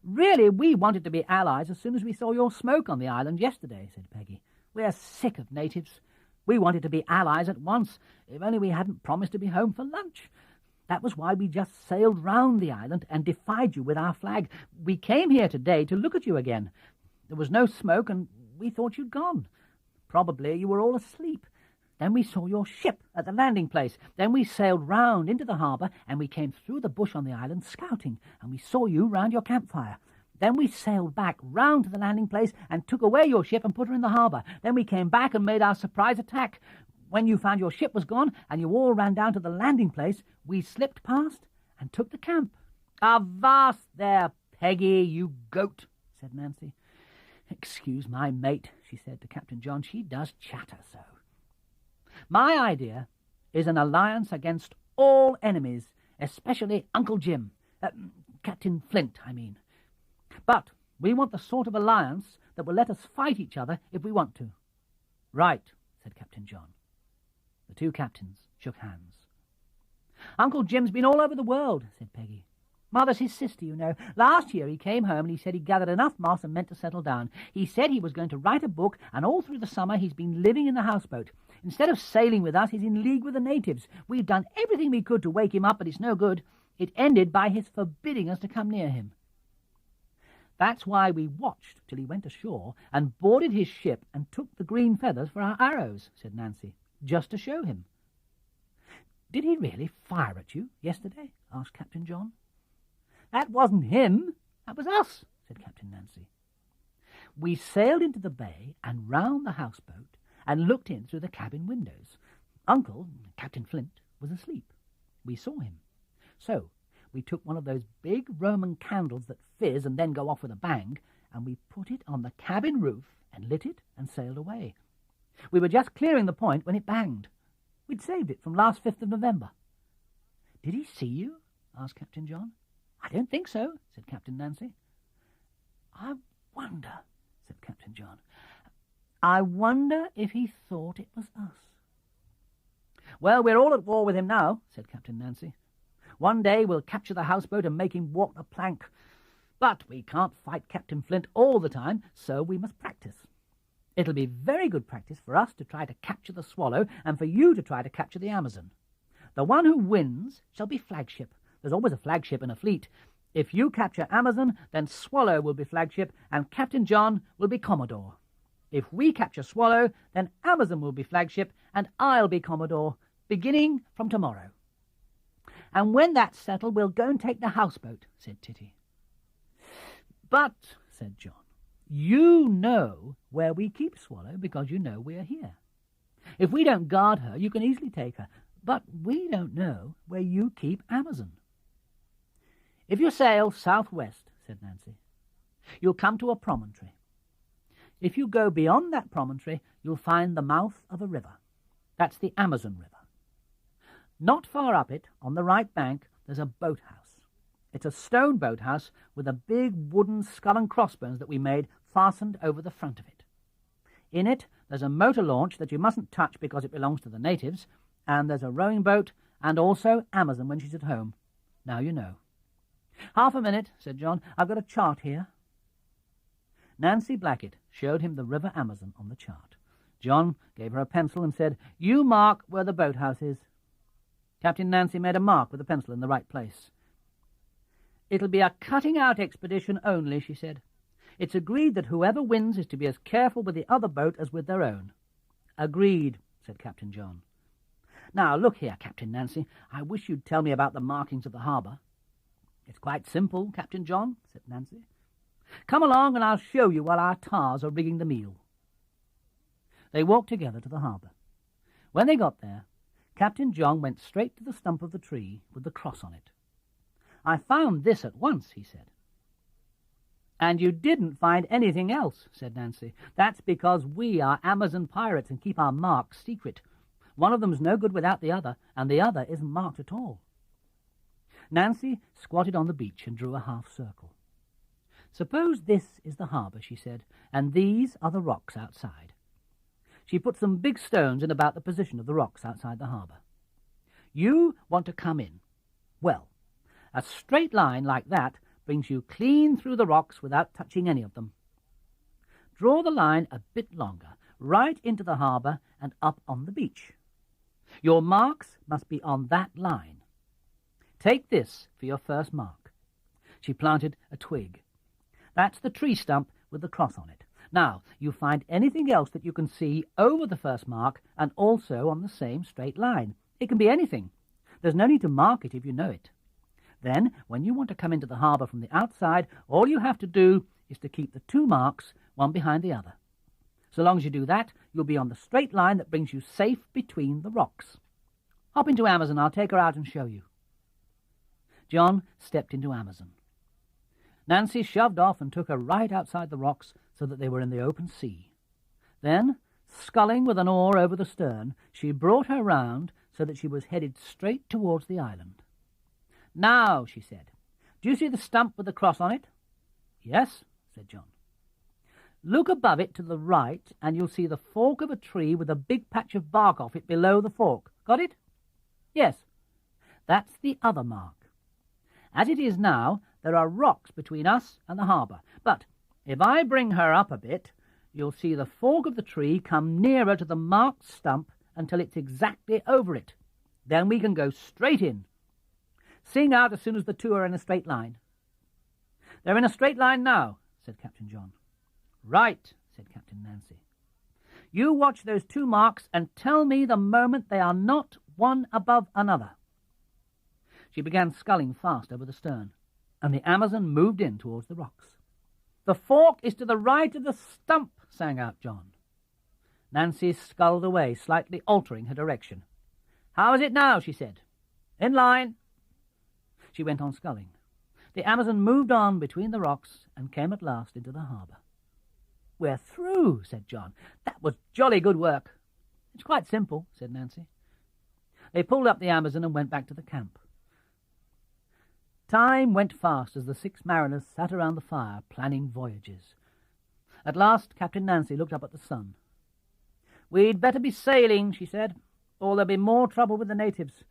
"Really, we wanted to be allies as soon as we saw your smoke on the island yesterday," said Peggy. "We're sick of natives. We wanted to be allies at once, if only we hadn't promised to be home for lunch. That was why we just sailed round the island and defied you with our flag. We came here today to look at you again. There was no smoke, and we thought you'd gone. Probably you were all asleep. Then we saw your ship at the landing place. Then we sailed round into the harbour, and we came through the bush on the island scouting, and we saw you round your campfire. Then we sailed back round to the landing place and took away your ship and put her in the harbour. Then we came back and made our surprise attack. When you found your ship was gone and you all ran down to the landing place, we slipped past and took the camp." "Avast there, Peggy, you goat," said Nancy. "Excuse my mate," she said to Captain John. "She does chatter so." My idea is an alliance against all enemies, especially Uncle Jim. Captain Flint, I mean. But we want the sort of alliance that will let us fight each other if we want to." "Right," said Captain John. The two captains shook hands. "Uncle Jim's been all over the world," said Peggy. "Mother's his sister, you know. Last year he came home and he said he'd gathered enough moss and meant to settle down. He said he was going to write a book, and all through the summer he's been living in the houseboat. Instead of sailing with us, he's in league with the natives. We've done everything we could to wake him up, but it's no good. It ended by his forbidding us to come near him. That's why we watched till he went ashore and boarded his ship and took the green feathers for our arrows," said Nancy, "just to show him." "Did he really fire at you yesterday?" asked Captain John. "That wasn't him, that was us," said Captain Nancy. "We sailed into the bay and round the houseboat and looked in through the cabin windows. Uncle, Captain Flint, was asleep. We saw him. So we took one of those big Roman candles that fizz and then go off with a bang, and we put it on the cabin roof and lit it and sailed away. We were just clearing the point when it banged. We'd saved it from last 5th of November. "Did he see you?" asked Captain John. "I don't think so," said Captain Nancy. "I wonder," said Captain John. "I wonder if he thought it was us." "Well, we're all at war with him now," said Captain Nancy. "One day we'll capture the houseboat and make him walk the plank. But we can't fight Captain Flint all the time, so we must practice. It'll be very good practice for us to try to capture the Swallow and for you to try to capture the Amazon. The one who wins shall be flagship. There's always a flagship in a fleet. If you capture Amazon, then Swallow will be flagship and Captain John will be Commodore. If we capture Swallow, then Amazon will be flagship and I'll be Commodore, beginning from tomorrow. And when that's settled, we'll go and take the houseboat," said Titty. "But," said John, "you know where we keep Swallow because you know we're here. If we don't guard her, you can easily take her. But we don't know where you keep Amazon." "If you sail southwest," said Nancy, "you'll come to a promontory. If you go beyond that promontory, you'll find the mouth of a river. That's the Amazon River. Not far up it, on the right bank, there's a boathouse. It's a stone boathouse with a big wooden skull and crossbones that we made fastened over the front of it. In it, there's a motor launch that you mustn't touch because it belongs to the natives, and there's a rowing boat, and also Amazon when she's at home. Now you know." "Half a minute," said John. "I've got a chart here." Nancy Blackett showed him the River Amazon on the chart. John gave her a pencil and said, "You mark where the boathouse is." Captain Nancy made a mark with a pencil in the right place. "It'll be a cutting-out expedition only," she said. "It's agreed that whoever wins is to be as careful with the other boat as with their own." "Agreed," said Captain John. "Now, look here, Captain Nancy, I wish you'd tell me about the markings of the harbour." "It's quite simple, Captain John," said Nancy. "Come along and I'll show you while our tars are rigging the meal." They walked together to the harbour. When they got there, Captain John went straight to the stump of the tree with the cross on it. "I found this at once," he said. "And you didn't find anything else," said Nancy. "That's because we are Amazon pirates and keep our marks secret. One of them's no good without the other, and the other isn't marked at all." Nancy squatted on the beach and drew a half circle. "Suppose this is the harbour," she said, "and these are the rocks outside." She put some big stones in about the position of the rocks outside the harbour. "You want to come in. Well, a straight line like that brings you clean through the rocks without touching any of them. Draw the line a bit longer, right into the harbour and up on the beach. Your marks must be on that line. Take this for your first mark." She planted a twig. "That's the tree stump with the cross on it. Now, you find anything else that you can see over the first mark and also on the same straight line. It can be anything. There's no need to mark it if you know it. Then, when you want to come into the harbour from the outside, all you have to do is to keep the two marks, one behind the other. So long as you do that, you'll be on the straight line that brings you safe between the rocks. Hop into Amazon. I'll take her out and show you." John stepped into Amazon. Nancy shoved off and took her right outside the rocks so that they were in the open sea. Then Sculling with an oar over the stern, she brought her round so that she was headed straight towards the island. "Now," she said, "do you see the stump with the cross on it?" "Yes," said John. "Look above it to the right, and you'll see the fork of a tree with a big patch of bark off it below the fork. Got it?" "Yes." "That's the other mark. As it is now, there are rocks between us and the harbour. But if I bring her up a bit, you'll see the fork of the tree come nearer to the marked stump until it's exactly over it. Then we can go straight in. Sing out as soon as the two are in a straight line." "They're in a straight line now," said Captain John. "Right," said Captain Nancy. "You watch those two marks and tell me the moment they are not one above another." She began sculling fast over the stern, and the Amazon moved in towards the rocks. "The fork is to the right of the stump," sang out John. Nancy sculled away, slightly altering her direction. "How is it now?" she said. "In line." She went on sculling. The Amazon moved on between the rocks and came at last into the harbour. "We're through," said John. "That was jolly good work." "It's quite simple," said Nancy. They pulled up the Amazon and went back to the camp. Time went fast as the 6 mariners sat around the fire planning voyages. At last Captain Nancy looked up at the sun. "We'd better be sailing," she said, "or there'll be more trouble with the natives.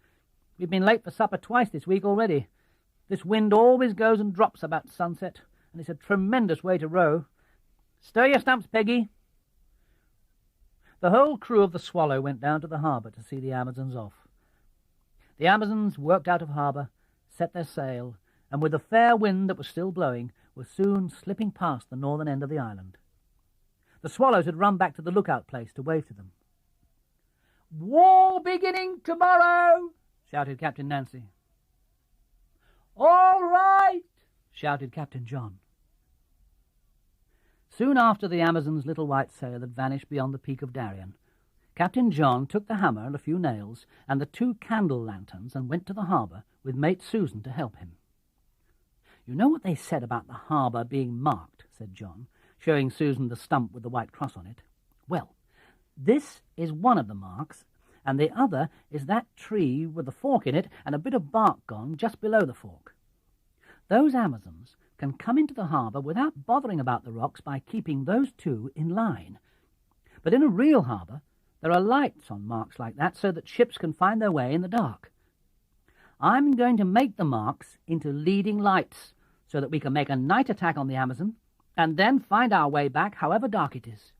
We've been late for supper twice this week already. This wind always goes and drops about sunset, and it's a tremendous way to row. Stir your stumps, Peggy." The whole crew of the Swallow went down to the harbour to see the Amazons off. The Amazons worked out of harbour, set their sail, and with the fair wind that was still blowing, were soon slipping past the northern end of the island. The Swallows had run back to the lookout place to wave to them. "War beginning tomorrow," shouted Captain Nancy. "All right," shouted Captain John. Soon after the Amazon's little white sail had vanished beyond the peak of Darien, Captain John took the hammer and a few nails and the 2 candle lanterns and went to the harbour with mate Susan to help him. "You know what they said about the harbour being marked," said John, showing Susan the stump with the white cross on it. "Well, this is one of the marks, and the other is that tree with the fork in it and a bit of bark gone just below the fork. Those Amazons can come into the harbour without bothering about the rocks by keeping those 2 in line. But in a real harbour, there are lights on marks like that so that ships can find their way in the dark. I'm going to make the marks into leading lights so that we can make a night attack on the Amazon and then find our way back however dark it is."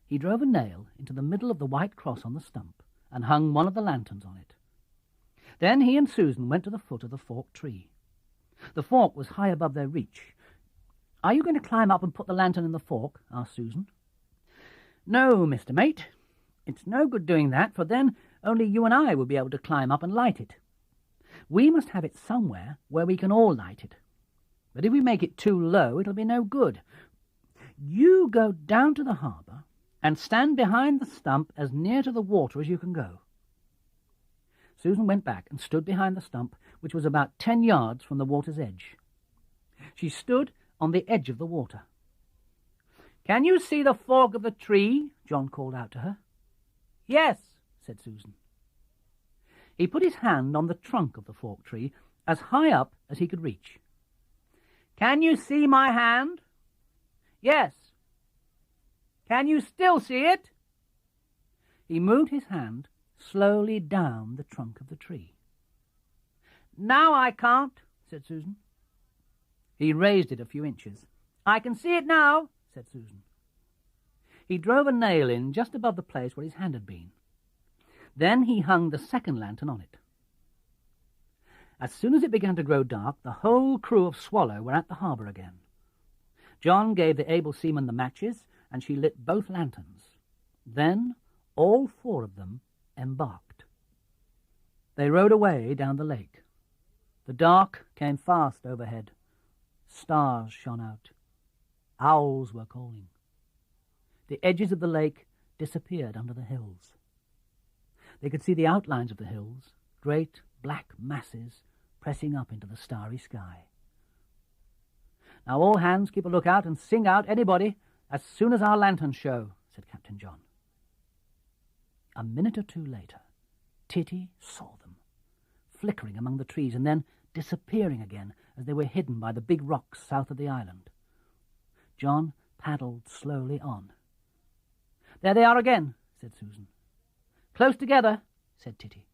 He drove a nail into the middle of the white cross on the stump and hung one of the lanterns on it. Then he and Susan went to the foot of the forked tree. The fork was high above their reach. "Are you going to climb up and put the lantern in the fork?" asked Susan. "No, Mr. Mate. It's no good doing that, for then only you and I will be able to climb up and light it. We must have it somewhere where we can all light it. But if we make it too low, it'll be no good. You go down to the harbour and stand behind the stump as near to the water as you can go." Susan went back and stood behind the stump, which was about 10 yards from the water's edge. She stood on the edge of the water. "Can you see the fork of the tree?" John called out to her. "Yes," said Susan. He put his hand on the trunk of the forked tree as high up as he could reach. "Can you see my hand?" "Yes." "Can you still see it?" He moved his hand slowly down the trunk of the tree. "Now I can't," said Susan. He raised it a few inches. "I can see it now," said Susan. He drove a nail in just above the place where his hand had been. Then he hung the second lantern on it. As soon as it began to grow dark, the whole crew of Swallow were at the harbour again. John gave the able seaman the matches, and she lit both lanterns. Then all 4 of them embarked. They rowed away down the lake. The dark came fast overhead. Stars shone out. Owls were calling. The edges of the lake disappeared under the hills. They could see the outlines of the hills, great black masses pressing up into the starry sky. "Now all hands keep a lookout and sing out, anybody, as soon as our lanterns show," said Captain John. A minute or two later, Titty saw them, flickering among the trees and then disappearing again as they were hidden by the big rocks south of the island. John paddled slowly on. "There they are again," said Susan. "Close together," said Titty.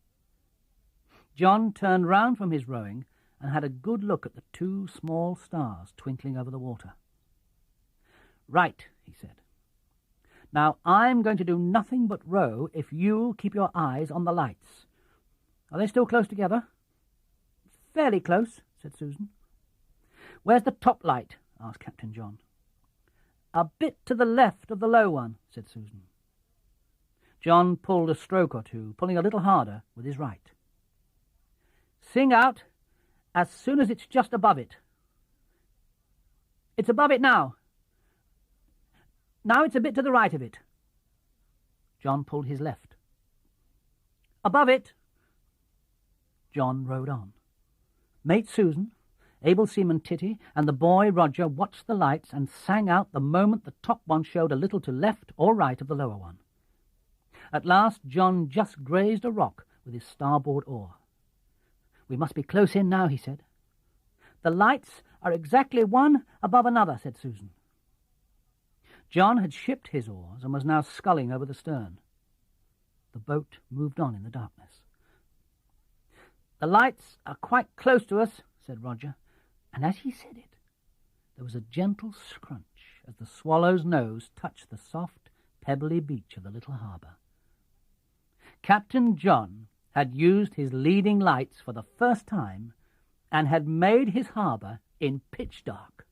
John turned round from his rowing and had a good look at the two small stars twinkling over the water. "Right," he said. "Now I'm going to do nothing but row if you'll keep your eyes on the lights. Are they still close together?" "Fairly close," said Susan. "Where's the top light?" asked Captain John. "A bit to the left of the low one," said Susan. John pulled a stroke or two, pulling a little harder with his right. "Sing out as soon as it's just above it." "It's above it now." "Now it's a bit to the right of it." John pulled his left. "Above it." John rowed on. Mate Susan, able seaman Titty, and the boy Roger watched the lights and sang out the moment the top one showed a little to left or right of the lower one. At last John just grazed a rock with his starboard oar. "We must be close in now," he said. "The lights are exactly one above another," said Susan. John had shipped his oars and was now sculling over the stern. The boat moved on in the darkness. "The lights are quite close to us," said Roger, and as he said it, there was a gentle scrunch as the Swallow's nose touched the soft, pebbly beach of the little harbour. Captain John had used his leading lights for the first time and had made his harbour in pitch dark.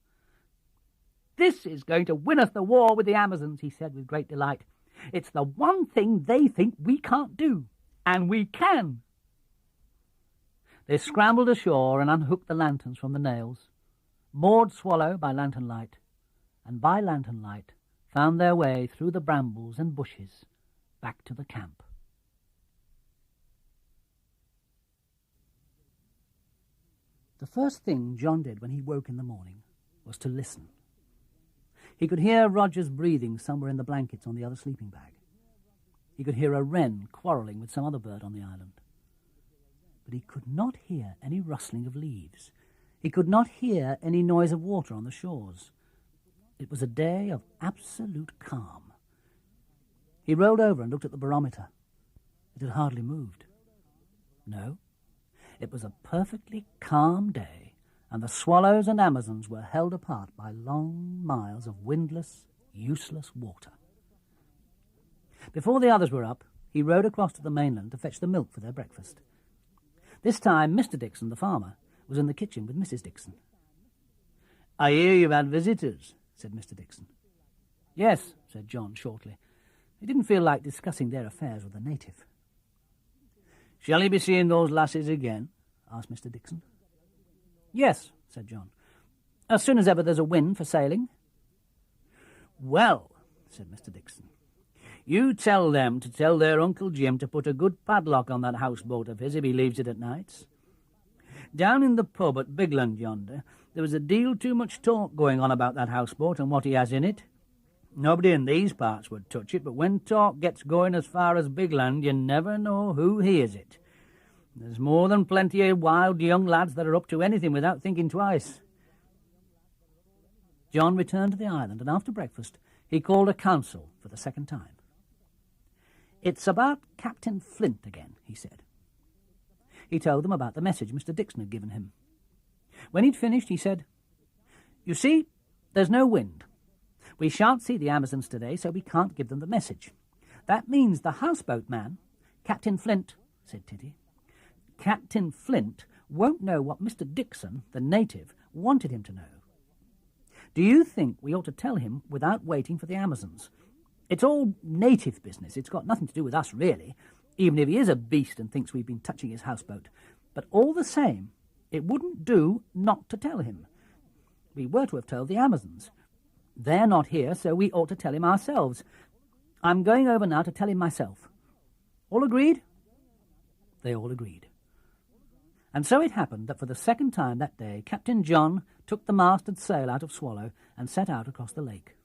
"This is going to win us the war with the Amazons," he said with great delight. "It's the one thing they think we can't do, and we can." They scrambled ashore and unhooked the lanterns from the nails, moored Swallow by lantern light, and by lantern light found their way through the brambles and bushes back to the camp. The first thing John did when he woke in the morning was to listen. He could hear Roger's breathing somewhere in the blankets on the other sleeping bag. He could hear a wren quarrelling with some other bird on the island. But he could not hear any rustling of leaves. He could not hear any noise of water on the shores. It was a day of absolute calm. He rolled over and looked at the barometer. It had hardly moved. No, it was a perfectly calm day, and the Swallows and Amazons were held apart by long miles of windless, useless water. Before the others were up, he rowed across to the mainland to fetch the milk for their breakfast. This time Mr. Dixon, the farmer, was in the kitchen with Mrs. Dixon. "I hear you've had visitors," said Mr. Dixon. "Yes," said John shortly. He didn't feel like discussing their affairs with a native. "Shall he be seeing those lasses again?" asked Mr. Dixon. "Yes," said John, "as soon as ever there's a wind for sailing." "Well," said Mr. Dixon, "you tell them to tell their Uncle Jim to put a good padlock on that houseboat of his if he leaves it at nights. Down in the pub at Bigland yonder, there was a deal too much talk going on about that houseboat and what he has in it. Nobody in these parts would touch it, but when talk gets going as far as Bigland, you never know who hears it. There's more than plenty of wild young lads that are up to anything without thinking twice." John returned to the island, and after breakfast he called a council for the second time. "It's about Captain Flint again," he said. He told them about the message Mr. Dixon had given him. When he'd finished, he said, "You see, there's no wind. We shan't see the Amazons today, so we can't give them the message. That means the houseboat man, Captain Flint," said Titty, "Captain Flint won't know what Mr. Dixon, the native, wanted him to know. Do you think we ought to tell him without waiting for the Amazons? It's all native business. It's got nothing to do with us, really, even if he is a beast and thinks we've been touching his houseboat. But all the same, it wouldn't do not to tell him. We were to have told the Amazons. They're not here, so we ought to tell him ourselves. I'm going over now to tell him myself. All agreed?" They all agreed. And so it happened that for the second time that day Captain John took the masted sail out of Swallow and set out across the lake.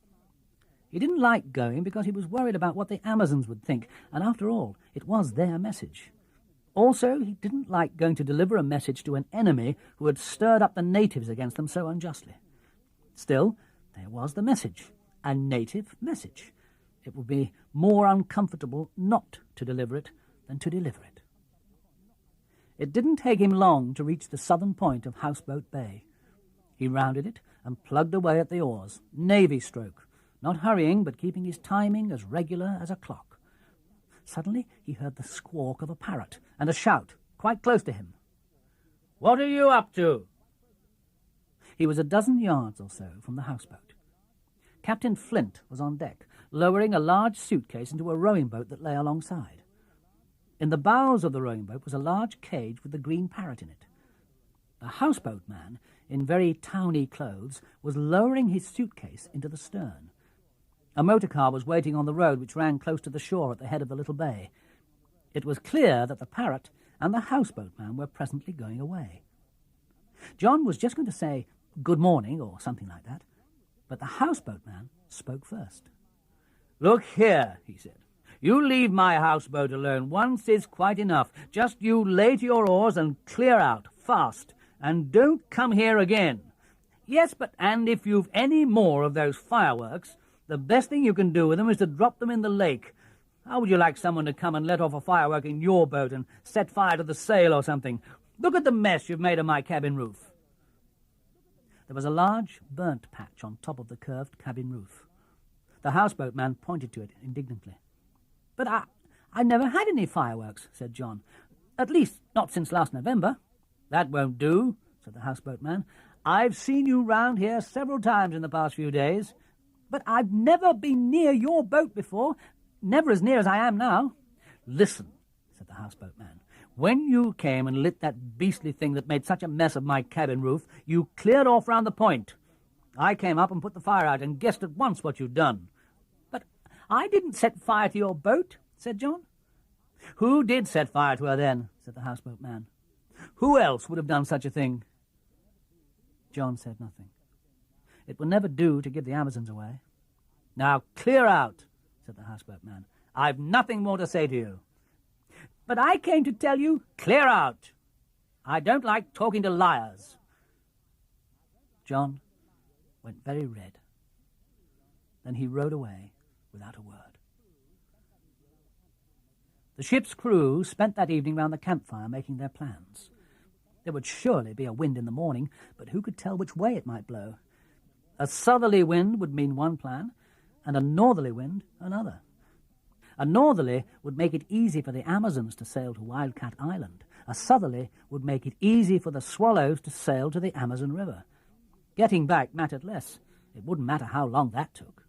He didn't like going because he was worried about what the Amazons would think, and after all, it was their message. Also, he didn't like going to deliver a message to an enemy who had stirred up the natives against them so unjustly. Still, there was the message, a native message. It would be more uncomfortable not to deliver it than to deliver it. It didn't take him long to reach the southern point of Houseboat Bay. He rounded it and plugged away at the oars, navy stroke, not hurrying but keeping his timing as regular as a clock. Suddenly he heard the squawk of a parrot and a shout quite close to him. "What are you up to?" He was a dozen yards or so from the houseboat. Captain Flint was on deck, lowering a large suitcase into a rowing boat that lay alongside. In the bows of the rowing boat was a large cage with the green parrot in it. The houseboat man, in very towny clothes, was lowering his suitcase into the stern. A motor car was waiting on the road which ran close to the shore at the head of the little bay. It was clear that the parrot and the houseboat man were presently going away. John was just going to say, "Good morning," or something like that, but the houseboat man spoke first. "Look here," he said. "You leave my houseboat alone. Once is quite enough. Just you lay to your oars and clear out, fast, and don't come here again. Yes, and if you've any more of those fireworks, the best thing you can do with them is to drop them in the lake. How would you like someone to come and let off a firework in your boat and set fire to the sail or something? Look at the mess you've made of my cabin roof." There was a large burnt patch on top of the curved cabin roof. The houseboat man pointed to it indignantly. "But I never had any fireworks," said John. "At least, not since last November." "That won't do," said the houseboat man. "I've seen you round here several times in the past few days." "But I've never been near your boat before, never as near as I am now." "Listen," said the houseboat man. "When you came and lit that beastly thing that made such a mess of my cabin roof, you cleared off round the point. I came up and put the fire out and guessed at once what you'd done." "But I didn't set fire to your boat," said John. "Who did set fire to her then?" said the houseboat man. "Who else would have done such a thing?" John said nothing. It would never do to give the Amazons away. "Now clear out," said the houseboat man. "I've nothing more to say to you." "But I came to tell you—" "Clear out. I don't like talking to liars." John went very red. Then he rowed away without a word. The ship's crew spent that evening round the campfire making their plans. There would surely be a wind in the morning, but who could tell which way it might blow? A southerly wind would mean one plan, and a northerly wind another. A northerly would make it easy for the Amazons to sail to Wildcat Island. A southerly would make it easy for the Swallows to sail to the Amazon River. Getting back mattered less. It wouldn't matter how long that took.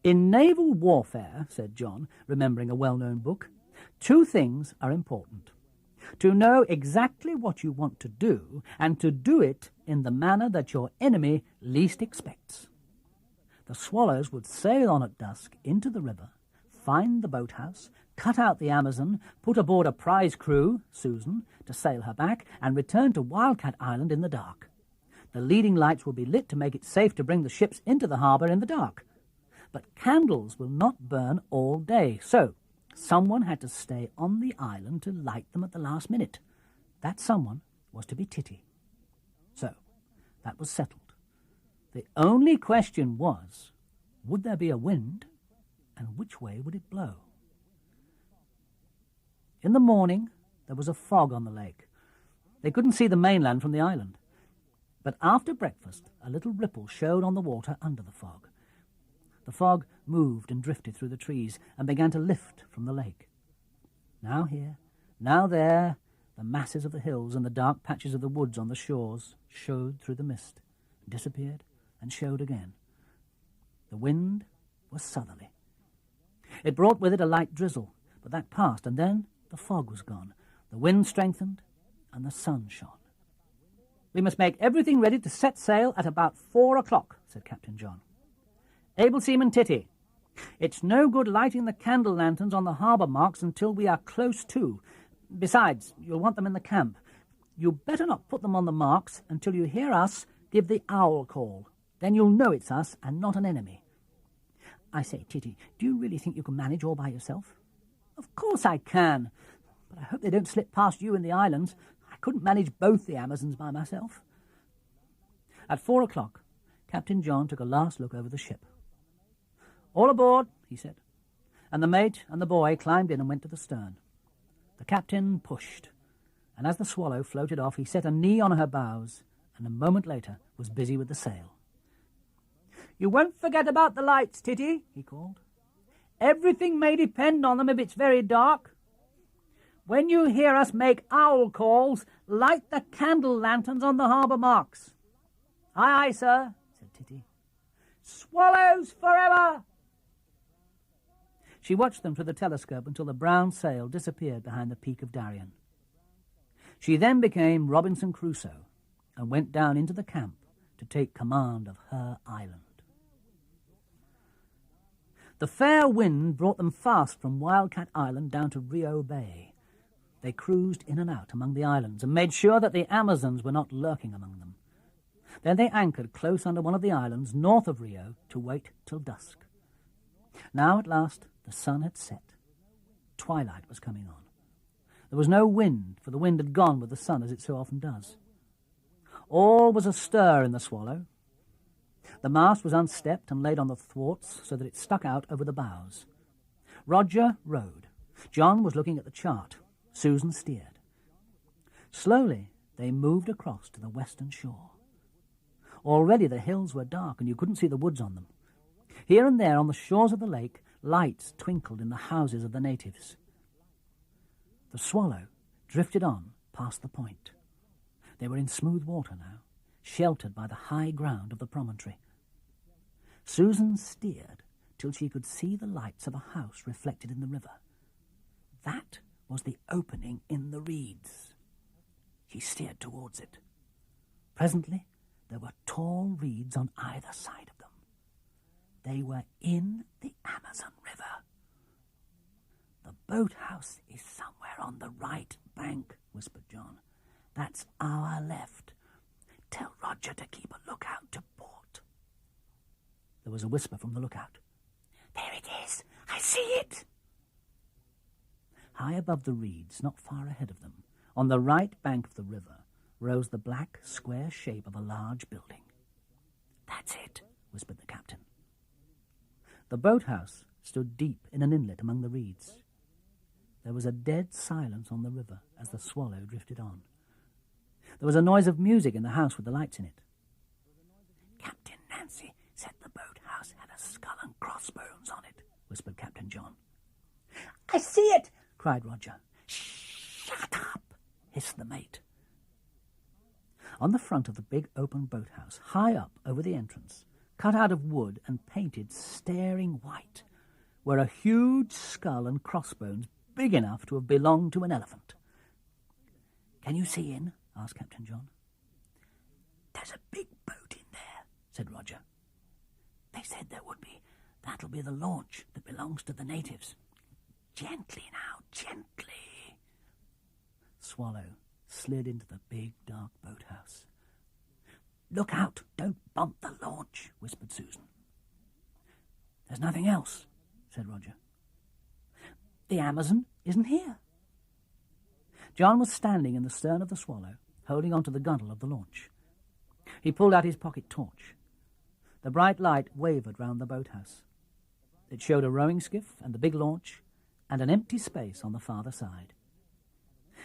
"In naval warfare," said John, remembering a well-known book, "two things are important. To know exactly what you want to do, and to do it in the manner that your enemy least expects." The Swallows would sail on at dusk into the river, find the boathouse, cut out the Amazon, put aboard a prize crew, Susan, to sail her back, and return to Wildcat Island in the dark. The leading lights will be lit to make it safe to bring the ships into the harbour in the dark. But candles will not burn all day, so someone had to stay on the island to light them at the last minute. That someone was to be Titty. So, that was settled. The only question was, would there be a wind, and which way would it blow? In the morning, there was a fog on the lake. They couldn't see the mainland from the island. But after breakfast, a little ripple showed on the water under the fog. The fog moved and drifted through the trees and began to lift from the lake. Now here, now there, the masses of the hills and the dark patches of the woods on the shores showed through the mist, disappeared, and showed again. The wind was southerly. It brought with it a light drizzle, but that passed, and then the fog was gone. The wind strengthened, and the sun shone. "We must make everything ready to set sail at about 4 o'clock, said Captain John. "Able Seaman Titty, it's no good lighting the candle lanterns on the harbour marks until we are close to. Besides, you'll want them in the camp. You better not put them on the marks until you hear us give the owl call. Then you'll know it's us and not an enemy. I say, Titty, do you really think you can manage all by yourself? Of course I can, but I hope they don't slip past you in the islands. I couldn't manage both the Amazons by myself. At 4 o'clock, Captain John took a last look over the ship. All aboard, he said, and the mate and the boy climbed in and went to the stern. The captain pushed, and as the Swallow floated off, he set a knee on her bows, and a moment later was busy with the sail. "You won't forget about the lights, Titty," he called. "Everything may depend on them if it's very dark. When you hear us make owl calls, light the candle lanterns on the harbour marks." "Aye, aye, sir," said Titty. "Swallows forever!" She watched them through the telescope until the brown sail disappeared behind the peak of Darien. She then became Robinson Crusoe and went down into the camp to take command of her island. The fair wind brought them fast from Wildcat Island down to Rio Bay. They cruised in and out among the islands and made sure that the Amazons were not lurking among them. Then they anchored close under one of the islands north of Rio to wait till dusk. Now at last the sun had set. Twilight was coming on. There was no wind, for the wind had gone with the sun, as it so often does. All was astir in the Swallow. The mast was unstepped and laid on the thwarts so that it stuck out over the bows. Roger rowed. John was looking at the chart. Susan steered. Slowly they moved across to the western shore. Already the hills were dark and you couldn't see the woods on them. Here and there on the shores of the lake, lights twinkled in the houses of the natives. The Swallow drifted on past the point. They were in smooth water now, sheltered by the high ground of the promontory. Susan steered till she could see the lights of a house reflected in the river. That was the opening in the reeds. She steered towards it. Presently there were tall reeds on either side of them. They were in the Amazon River. "The boathouse is somewhere on the right bank," whispered John. "That's our left. Tell Roger to keep a lookout to port." There was a whisper from the lookout. "There it is! I see it!" High above the reeds, not far ahead of them, on the right bank of the river, rose the black, square shape of a large building. "That's it," whispered the captain. The boathouse stood deep in an inlet among the reeds. There was a dead silence on the river as the Swallow drifted on. There was a noise of music in the house with the lights in it. "Captain Nancy said the boathouse had a skull and crossbones on it," whispered Captain John. "I see it!" cried Roger. "Shut up!" hissed the mate. On the front of the big open boathouse, high up over the entrance, cut out of wood and painted staring white, were a huge skull and crossbones big enough to have belonged to an elephant. "Can you see in?" asked Captain John. "There's a big boat in there," said Roger. "They said there would be. That'll be the launch that belongs to the natives. Gently now, gently." Swallow slid into the big dark boathouse. "Look out, don't bump the launch," whispered Susan. "There's nothing else," said Roger. "The Amazon isn't here." John was standing in the stern of the Swallow, holding on to the gunwale of the launch. He pulled out his pocket torch. The bright light wavered round the boathouse. It showed a rowing skiff and the big launch, and an empty space on the farther side.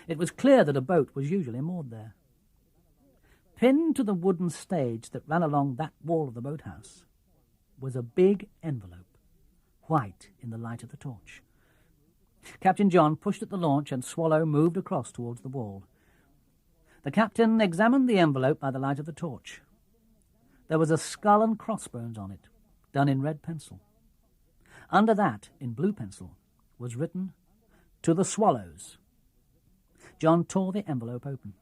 It was clear that a boat was usually moored there. Pinned to the wooden stage that ran along that wall of the boathouse was a big envelope, white in the light of the torch. Captain John pushed at the launch and Swallow moved across towards the wall. The captain examined the envelope by the light of the torch. There was a skull and crossbones on it, done in red pencil. Under that, in blue pencil, was written, "To the Swallows." John tore the envelope open.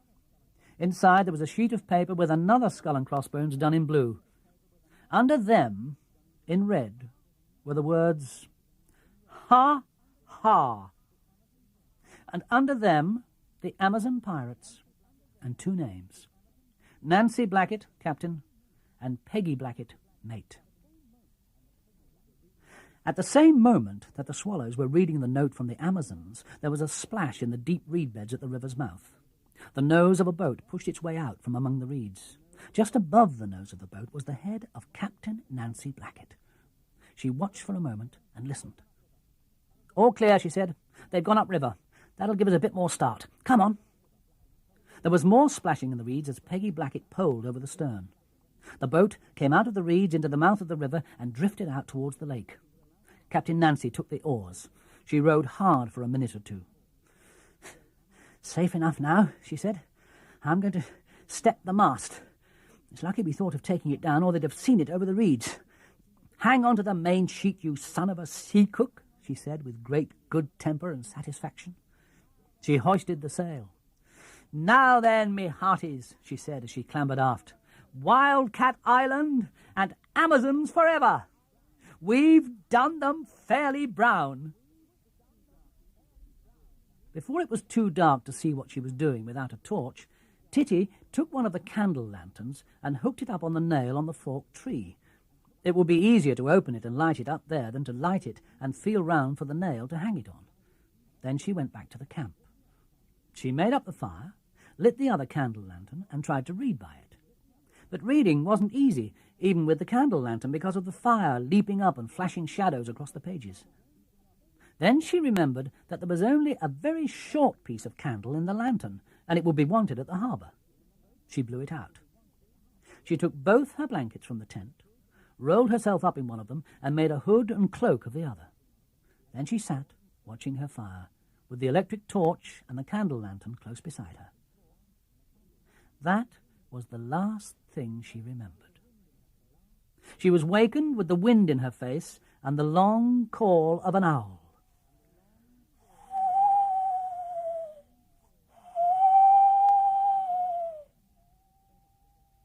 Inside there was a sheet of paper with another skull and crossbones done in blue. Under them, in red, were the words, "Ha, ha." And under them, the Amazon pirates, and two names, Nancy Blackett, captain, and Peggy Blackett, mate. At the same moment that the swallows were reading the note from the Amazons, there was a splash in the deep reed beds at the river's mouth. The nose of a boat pushed its way out from among the reeds. Just above the nose of the boat was the head of Captain Nancy Blackett. She watched for a moment and listened. "All clear," she said. "They've gone upriver. That'll give us a bit more start. Come on." There was more splashing in the reeds as Peggy Blackett poled over the stern. The boat came out of the reeds into the mouth of the river and drifted out towards the lake. Captain Nancy took the oars. She rowed hard for a minute or two. "Safe enough now," she said. "I'm going to step the mast. It's lucky we thought of taking it down, or they'd have seen it over the reeds. Hang on to the main sheet, you son of a sea cook," she said with great good temper and satisfaction. She hoisted the sail. "Now then, me hearties," she said as she clambered aft. "Wildcat Island and Amazons forever! We've done them fairly brown." Before it was too dark to see what she was doing without a torch, Titty took one of the candle lanterns and hooked it up on the nail on the forked tree. It would be easier to open it and light it up there than to light it and feel round for the nail to hang it on. Then she went back to the camp. She made up the fire, lit the other candle lantern, and tried to read by it. But reading wasn't easy, even with the candle lantern, because of the fire leaping up and flashing shadows across the pages. Then she remembered that there was only a very short piece of candle in the lantern, and it would be wanted at the harbour. She blew it out. She took both her blankets from the tent, rolled herself up in one of them, and made a hood and cloak of the other. Then she sat, watching her fire, with the electric torch and the candle lantern close beside her. That was the last thing she remembered. She was wakened with the wind in her face and the long call of an owl.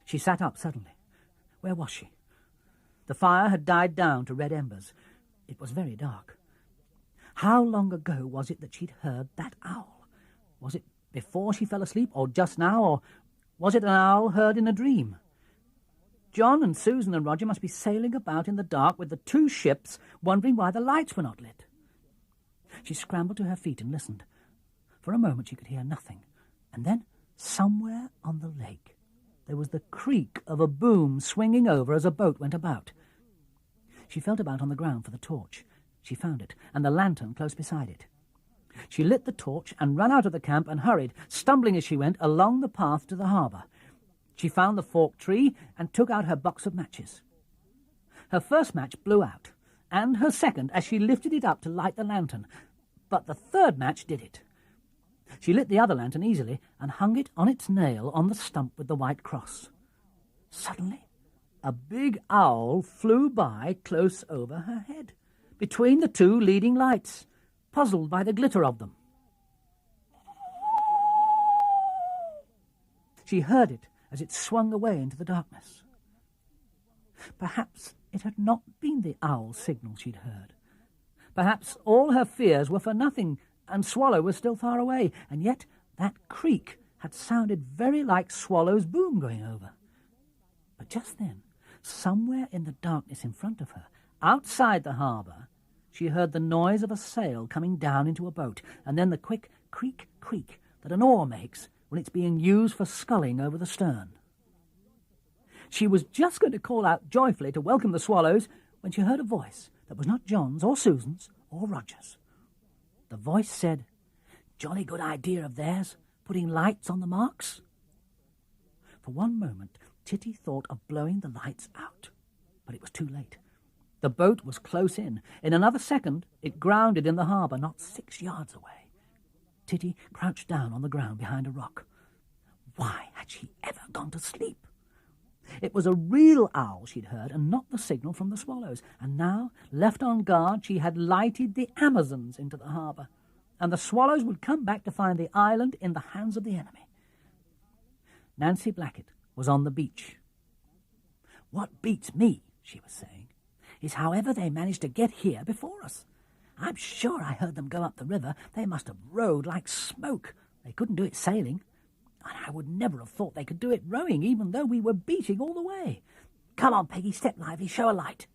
She sat up suddenly. Where was she? The fire had died down to red embers. It was very dark. How long ago was it that she'd heard that owl? Was it before she fell asleep, or just now, or was it an owl heard in a dream? John and Susan and Roger must be sailing about in the dark with the two ships, wondering why the lights were not lit. She scrambled to her feet and listened. For a moment she could hear nothing, and then, somewhere on the lake, there was the creak of a boom swinging over as a boat went about. She felt about on the ground for the torch. She found it, and the lantern close beside it. She lit the torch and ran out of the camp and hurried, stumbling as she went, along the path to the harbour. She found the forked tree and took out her box of matches. Her first match blew out, and her second as she lifted it up to light the lantern, but the third match did it. She lit the other lantern easily and hung it on its nail on the stump with the white cross. Suddenly, a big owl flew by close over her head, between the two leading lights, puzzled by the glitter of them. She heard it as it swung away into the darkness. Perhaps it had not been the owl's signal she'd heard. Perhaps all her fears were for nothing, and Swallow was still far away, and yet that creak had sounded very like Swallow's boom going over. But just then, somewhere in the darkness in front of her, outside the harbour, she heard the noise of a sail coming down into a boat, and then the quick creak, creak that an oar makes when it's being used for sculling over the stern. She was just going to call out joyfully to welcome the swallows when she heard a voice that was not John's or Susan's or Roger's. The voice said, "Jolly good idea of theirs, putting lights on the marks." For one moment, Titty thought of blowing the lights out, but it was too late. The boat was close in. In another second, it grounded in the harbour, not 6 yards away. Titty crouched down on the ground behind a rock. Why had she ever gone to sleep? It was a real owl she'd heard, and not the signal from the swallows. And now, left on guard, she had lighted the Amazons into the harbour, and the swallows would come back to find the island in the hands of the enemy. Nancy Blackett was on the beach. "What beats me," she was saying, "is however they managed to get here before us. I'm sure I heard them go up the river. They must have rowed like smoke. They couldn't do it sailing. And I would never have thought they could do it rowing, even though we were beating all the way. Come on, Peggy, step lively, show a light."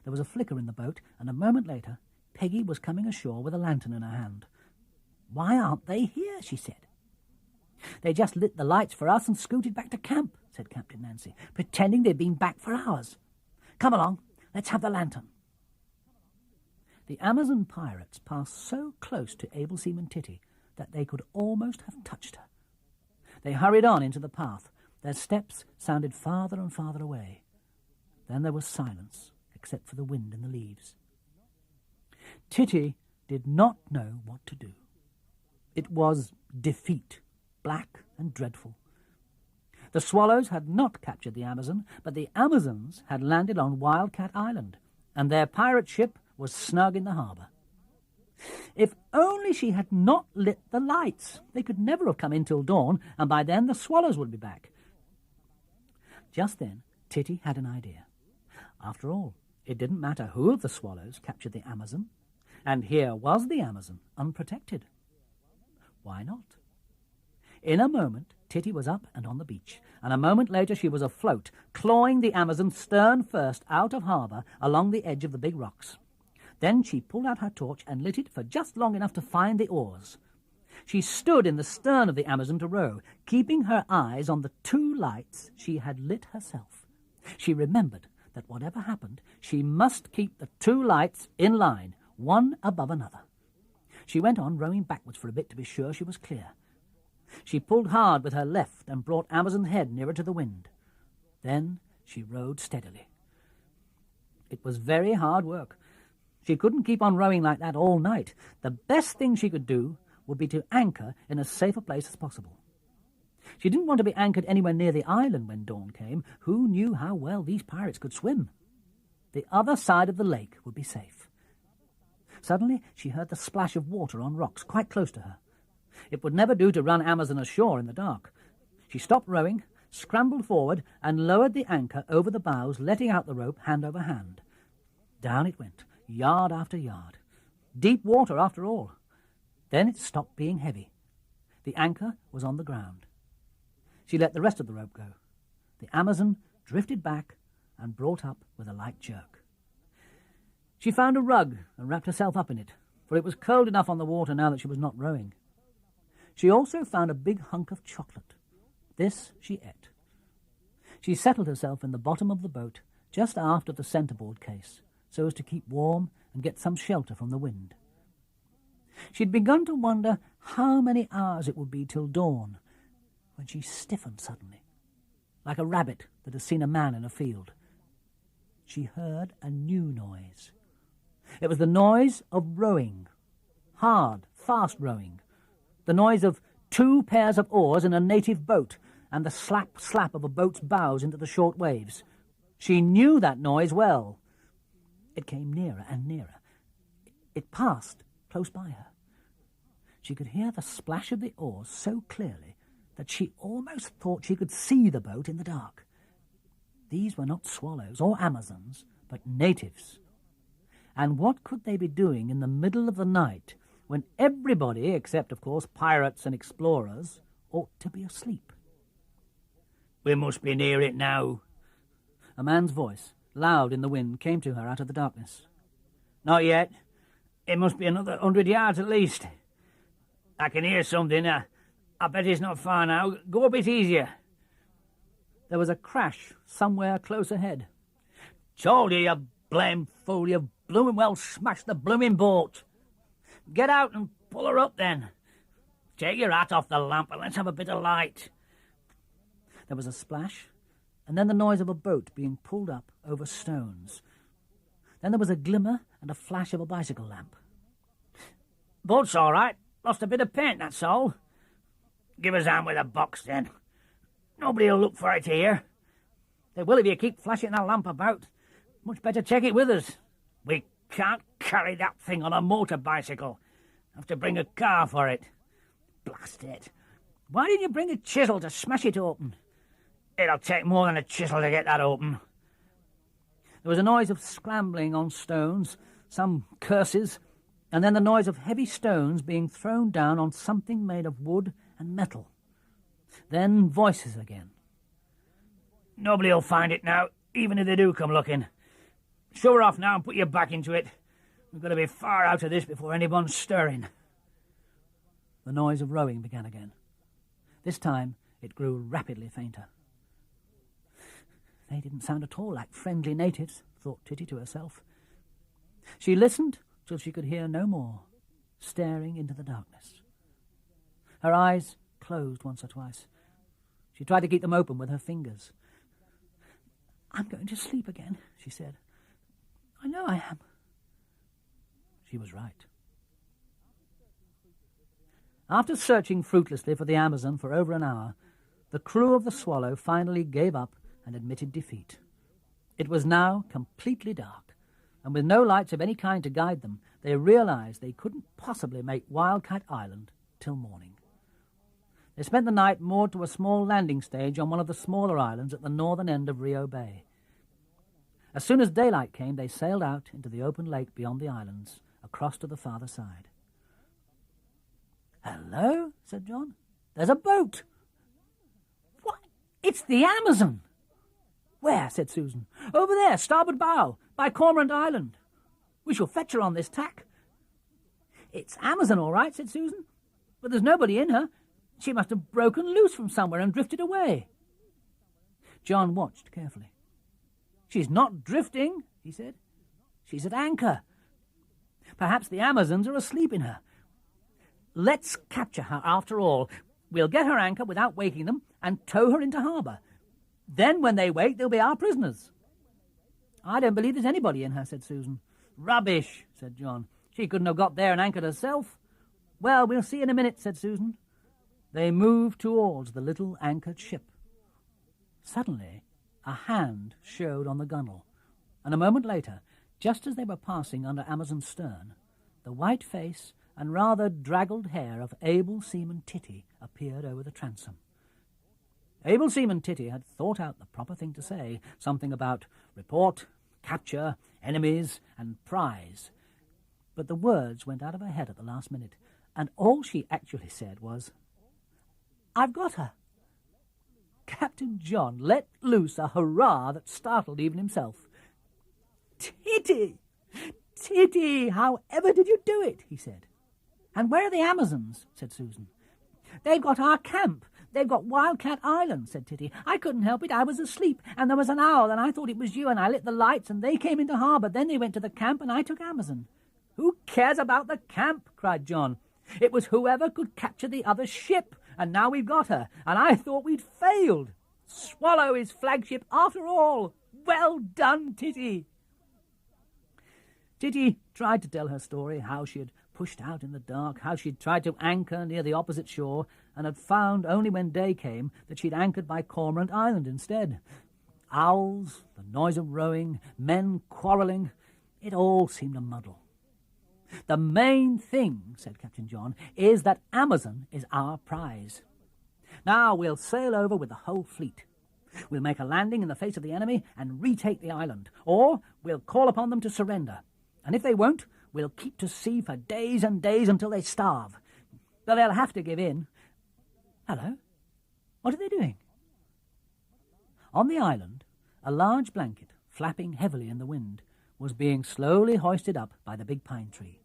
There was a flicker in the boat, and a moment later Peggy was coming ashore with a lantern in her hand. "Why aren't they here?" she said. "They just lit the lights for us and scooted back to camp," said Captain Nancy, "pretending they'd been back for hours. Come along, let's have the lantern." The Amazon pirates passed so close to Able Seaman Titty that they could almost have touched her. They hurried on into the path. Their steps sounded farther and farther away. Then there was silence, except for the wind in the leaves. Titty did not know what to do. It was defeat, black and dreadful. The swallows had not captured the Amazon, but the Amazons had landed on Wildcat Island, and their pirate ship was snug in the harbour. If only she had not lit the lights! They could never have come in till dawn, and by then the swallows would be back. Just then Titty had an idea. After all, it didn't matter who of the swallows captured the Amazon, and here was the Amazon, unprotected. Why not? In a moment Titty was up and on the beach, and a moment later she was afloat, clawing the Amazon stern first out of harbour along the edge of the big rocks. Then she pulled out her torch and lit it for just long enough to find the oars. She stood in the stern of the Amazon to row, keeping her eyes on the 2 lights she had lit herself. She remembered that whatever happened, she must keep the 2 lights in line, one above another. She went on rowing backwards for a bit to be sure she was clear. She pulled hard with her left and brought Amazon's head nearer to the wind. Then she rowed steadily. It was very hard work. She couldn't keep on rowing like that all night. The best thing she could do would be to anchor in as safe a place as possible. She didn't want to be anchored anywhere near the island when dawn came. Who knew how well these pirates could swim? The other side of the lake would be safe. Suddenly she heard the splash of water on rocks quite close to her. It would never do to run Amazon ashore in the dark. She stopped rowing, scrambled forward, and lowered the anchor over the bows, letting out the rope hand over hand. Down it went, yard after yard. Deep water, after all. Then it stopped being heavy. The anchor was on the ground. She let the rest of the rope go. The Amazon drifted back and brought up with a light jerk. She found a rug and wrapped herself up in it, for it was cold enough on the water now that she was not rowing. She also found a big hunk of chocolate. This she ate. She settled herself in the bottom of the boat, just aft of the centreboard case, so as to keep warm and get some shelter from the wind. She'd begun to wonder how many hours it would be till dawn, when she stiffened suddenly, like a rabbit that has seen a man in a field. She heard a new noise. It was the noise of rowing, hard, fast rowing, the noise of 2 pairs of oars in a native boat, and the slap, slap of a boat's bows into the short waves. She knew that noise well. It came nearer and nearer. It passed close by her. She could hear the splash of the oars so clearly that she almost thought she could see the boat in the dark. These were not swallows or Amazons, but natives. And what could they be doing in the middle of the night when everybody, except, of course, pirates and explorers, ought to be asleep? "We must be near it now." A man's voice, loud in the wind, came to her out of the darkness. "Not yet. It must be another 100 yards at least. I can hear something. I bet it's not far now. Go a bit easier." There was a crash somewhere close ahead. "Told you, you blame fool, you've bloomin' well smashed the bloomin' boat. Get out and pull her up, then. Take your hat off the lamp and let's have a bit of light." There was a splash, and then the noise of a boat being pulled up over stones. Then there was a glimmer and a flash of a bicycle lamp. "Boat's all right. Lost a bit of paint, that's all." "Give us a hand with a box, then. Nobody'll look for it here." "They will if you keep flashing that lamp about. Much better take it with us." "We can't carry that thing on a motor bicycle. Have to bring a car for it." "Blast it. Why didn't you bring a chisel to smash it open?" "It'll take more than a chisel to get that open." There was a noise of scrambling on stones, some curses, and then the noise of heavy stones being thrown down on something made of wood and metal. Then voices again. "Nobody'll find it now, even if they do come looking. Shove her off now and put your back into it. We've got to be far out of this before anyone's stirring. The noise of rowing began again. This time it grew rapidly fainter. They didn't sound at all like friendly natives, thought Titty to herself. She listened till she could hear no more, staring into the darkness. Her eyes closed once or twice. She tried to keep them open with her fingers. "I'm going to sleep again," she said. "I know I am." She was right. After searching fruitlessly for the Amazon for over an hour, the crew of the Swallow finally gave up and admitted defeat. It was now completely dark, and with no lights of any kind to guide them, they realized they couldn't possibly make Wildcat Island till morning. They spent the night moored to a small landing stage on one of the smaller islands at the northern end of Rio Bay. As soon as daylight came, they sailed out into the open lake beyond the islands, across to the farther side. "Hello," said John. "There's a boat." "What? It's the Amazon!" "Where?" said Susan. "Over there, starboard bow, by Cormorant Island. We shall fetch her on this tack." "It's Amazon, all right," said Susan, "but there's nobody in her. She must have broken loose from somewhere and drifted away." John watched carefully. "She's not drifting," he said. "She's at anchor. Perhaps the Amazons are asleep in her. Let's capture her after all. We'll get her anchor without waking them and tow her into harbour. Then when they wake, they'll be our prisoners." "I don't believe there's anybody in her," said Susan. "Rubbish," said John. "She couldn't have got there and anchored herself." "Well, we'll see in a minute," said Susan. They moved towards the little anchored ship. Suddenly, a hand showed on the gunwale, and a moment later, just as they were passing under Amazon's stern, the white face and rather draggled hair of able seaman Titty appeared over the transom. Able seaman Titty had thought out the proper thing to say, something about report, capture, enemies, and prize. But the words went out of her head at the last minute, and all she actually said was, "I've got her." Captain John let loose a hurrah that startled even himself. "Titty! Titty, however did you do it?" he said. "And where are the Amazons?" said Susan. "They've got our camp. They've got Wildcat Island," said Titty. "I couldn't help it. I was asleep, and there was an owl, and I thought it was you, and I lit the lights, and they came into harbour. Then they went to the camp, and I took Amazon." "Who cares about the camp?" cried John. "It was whoever could capture the other ship, and now we've got her, and I thought we'd failed. Swallow is flagship after all. Well done, Titty." Titty tried to tell her story, how she had pushed out in the dark, how she'd tried to anchor near the opposite shore, and had found only when day came that she'd anchored by Cormorant Island instead. Owls, the noise of rowing, men quarrelling, it all seemed a muddle. "The main thing," said Captain John, "is that Amazon is our prize. Now we'll sail over with the whole fleet. We'll make a landing in the face of the enemy and retake the island, or we'll call upon them to surrender. And if they won't, we'll keep to sea for days and days until they starve. But they'll have to give in." "Hello? What are they doing?" On the island, a large blanket, flapping heavily in the wind, was being slowly hoisted up by the big pine tree.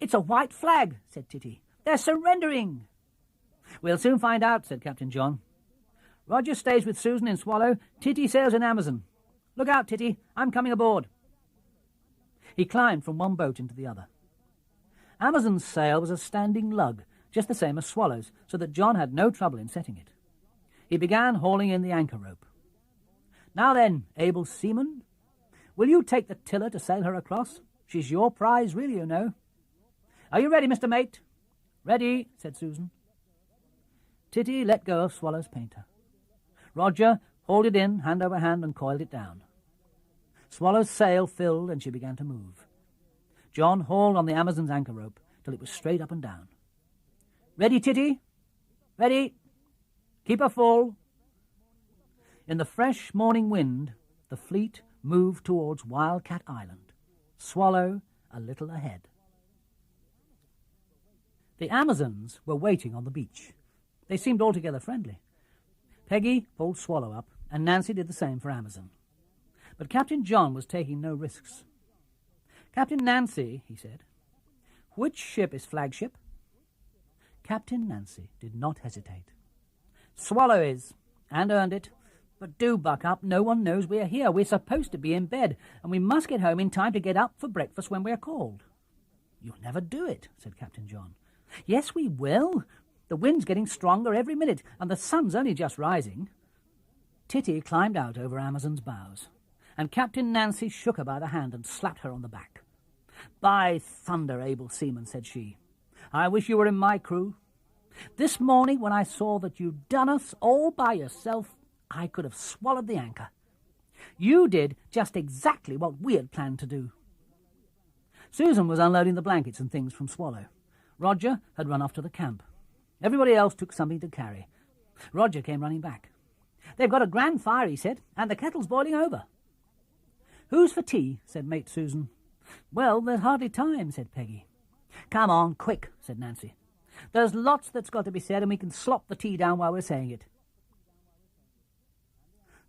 "It's a white flag," said Titty. "They're surrendering." "We'll soon find out," said Captain John. "Roger stays with Susan in Swallow. Titty sails in Amazon. Look out, Titty. I'm coming aboard." He climbed from one boat into the other. Amazon's sail was a standing lug, just the same as Swallow's, so that John had no trouble in setting it. He began hauling in the anchor rope. "Now then, able seaman, will you take the tiller to sail her across? She's your prize, really, you know." "Are you ready, Mr. Mate?" "Ready," said Susan. Titty let go of Swallow's painter. Roger hauled it in, hand over hand, and coiled it down. Swallow's sail filled, and she began to move. John hauled on the Amazon's anchor rope till it was straight up and down. "Ready, Titty? Ready? Keep her full." In the fresh morning wind, the fleet moved towards Wildcat Island, Swallow a little ahead. The Amazons were waiting on the beach. They seemed altogether friendly. Peggy pulled Swallow up, and Nancy did the same for Amazon. But Captain John was taking no risks. "Captain Nancy," he said, "which ship is flagship?" Captain Nancy did not hesitate. "Swallow is, and earned it. But do buck up. No one knows we are here. We're supposed to be in bed, and we must get home in time to get up for breakfast when we are called." "You'll never do it," said Captain John. "Yes, we will. The wind's getting stronger every minute, and the sun's only just rising." Titty climbed out over Amazon's bows, and Captain Nancy shook her by the hand and slapped her on the back. "By thunder, able seaman," said she, "I wish you were in my crew. This morning, when I saw that you'd done us all by yourself, I could have swallowed the anchor. You did just exactly what we had planned to do." Susan was unloading the blankets and things from Swallow. Roger had run off to the camp. Everybody else took something to carry. Roger came running back. "They've got a grand fire," he said, "and the kettle's boiling over." "Who's for tea?" said Mate Susan. "Well, there's hardly time," said Peggy. "Come on, quick," said Nancy. "There's lots that's got to be said, and we can slop the tea down while we're saying it."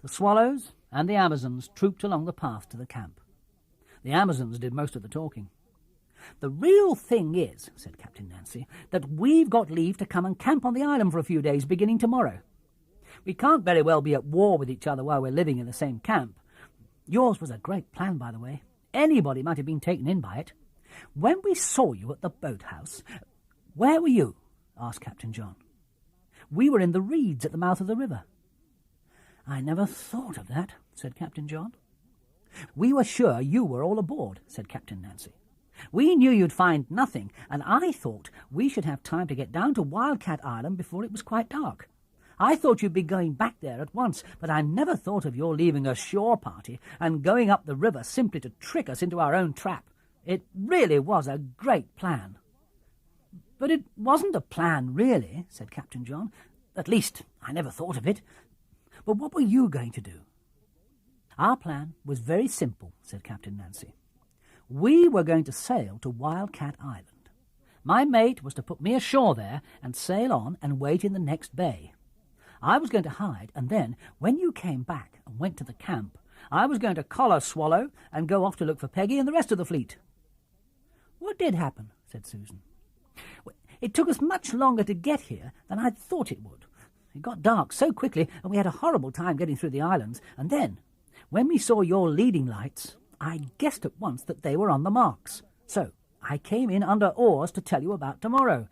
The Swallows and the Amazons trooped along the path to the camp. The Amazons did most of the talking. "The real thing is," said Captain Nancy, "that we've got leave to come and camp on the island for a few days, beginning tomorrow. We can't very well be at war with each other while we're living in the same camp. Yours was a great plan, by the way. Anybody might have been taken in by it. When we saw you at the boathouse—" "Where were you?" asked Captain John. "We were in the reeds at the mouth of the river." "I never thought of that," said Captain John. "We were sure you were all aboard," said Captain Nancy. "We knew you'd find nothing, and I thought we should have time to get down to Wildcat Island before it was quite dark. I thought you'd be going back there at once, but I never thought of your leaving a shore party and going up the river simply to trick us into our own trap. It really was a great plan." "But it wasn't a plan, really," said Captain John. "At least, I never thought of it. But what were you going to do?" "Our plan was very simple," said Captain Nancy. "We were going to sail to Wildcat Island. My mate was to put me ashore there and sail on and wait in the next bay. I was going to hide, and then, when you came back and went to the camp, I was going to collar Swallow and go off to look for Peggy and the rest of the fleet." "What did happen?" said Susan. "It took us much longer to get here than I'd thought it would. It got dark so quickly, and we had a horrible time getting through the islands, and then, when we saw your leading lights, I guessed at once that they were on the marks. So I came in under oars to tell you about tomorrow.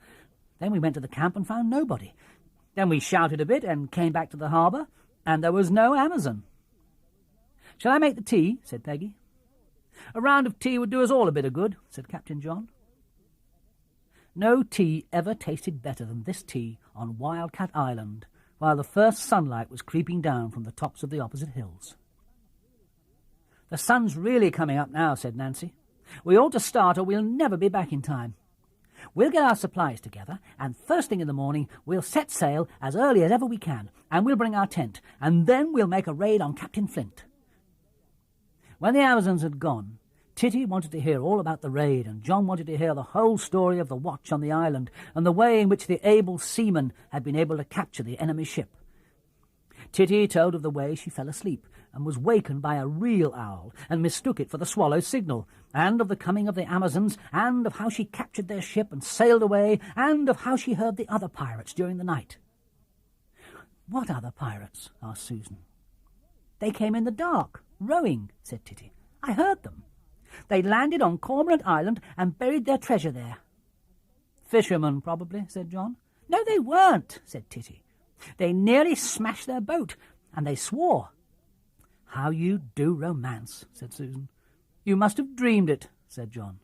Then we went to the camp and found nobody. Then we shouted a bit and came back to the harbour, and there was no Amazon." "Shall I make the tea?" said Peggy. "A round of tea would do us all a bit of good," said Captain John. No tea ever tasted better than this tea on Wildcat Island, while the first sunlight was creeping down from the tops of the opposite hills. "The sun's really coming up now," said Nancy. "We ought to start or we'll never be back in time. We'll get our supplies together, and first thing in the morning we'll set sail as early as ever we can, and we'll bring our tent, and then we'll make a raid on Captain Flint." When the Amazons had gone, Titty wanted to hear all about the raid, and John wanted to hear the whole story of the watch on the island and the way in which the able seaman had been able to capture the enemy ship. Titty told of the way she fell asleep and was wakened by a real owl and mistook it for the Swallow's signal, and of the coming of the Amazons, and of how she captured their ship and sailed away, and of how she heard the other pirates during the night. "What other pirates?" asked Susan. "They came in the dark, rowing," said Titty. "I heard them. They landed on Cormorant Island and buried their treasure there." "Fishermen, probably," said John. "No, they weren't," said Titty. "They nearly smashed their boat, and they swore." "How you do romance," said Susan. "You must have dreamed it," said John.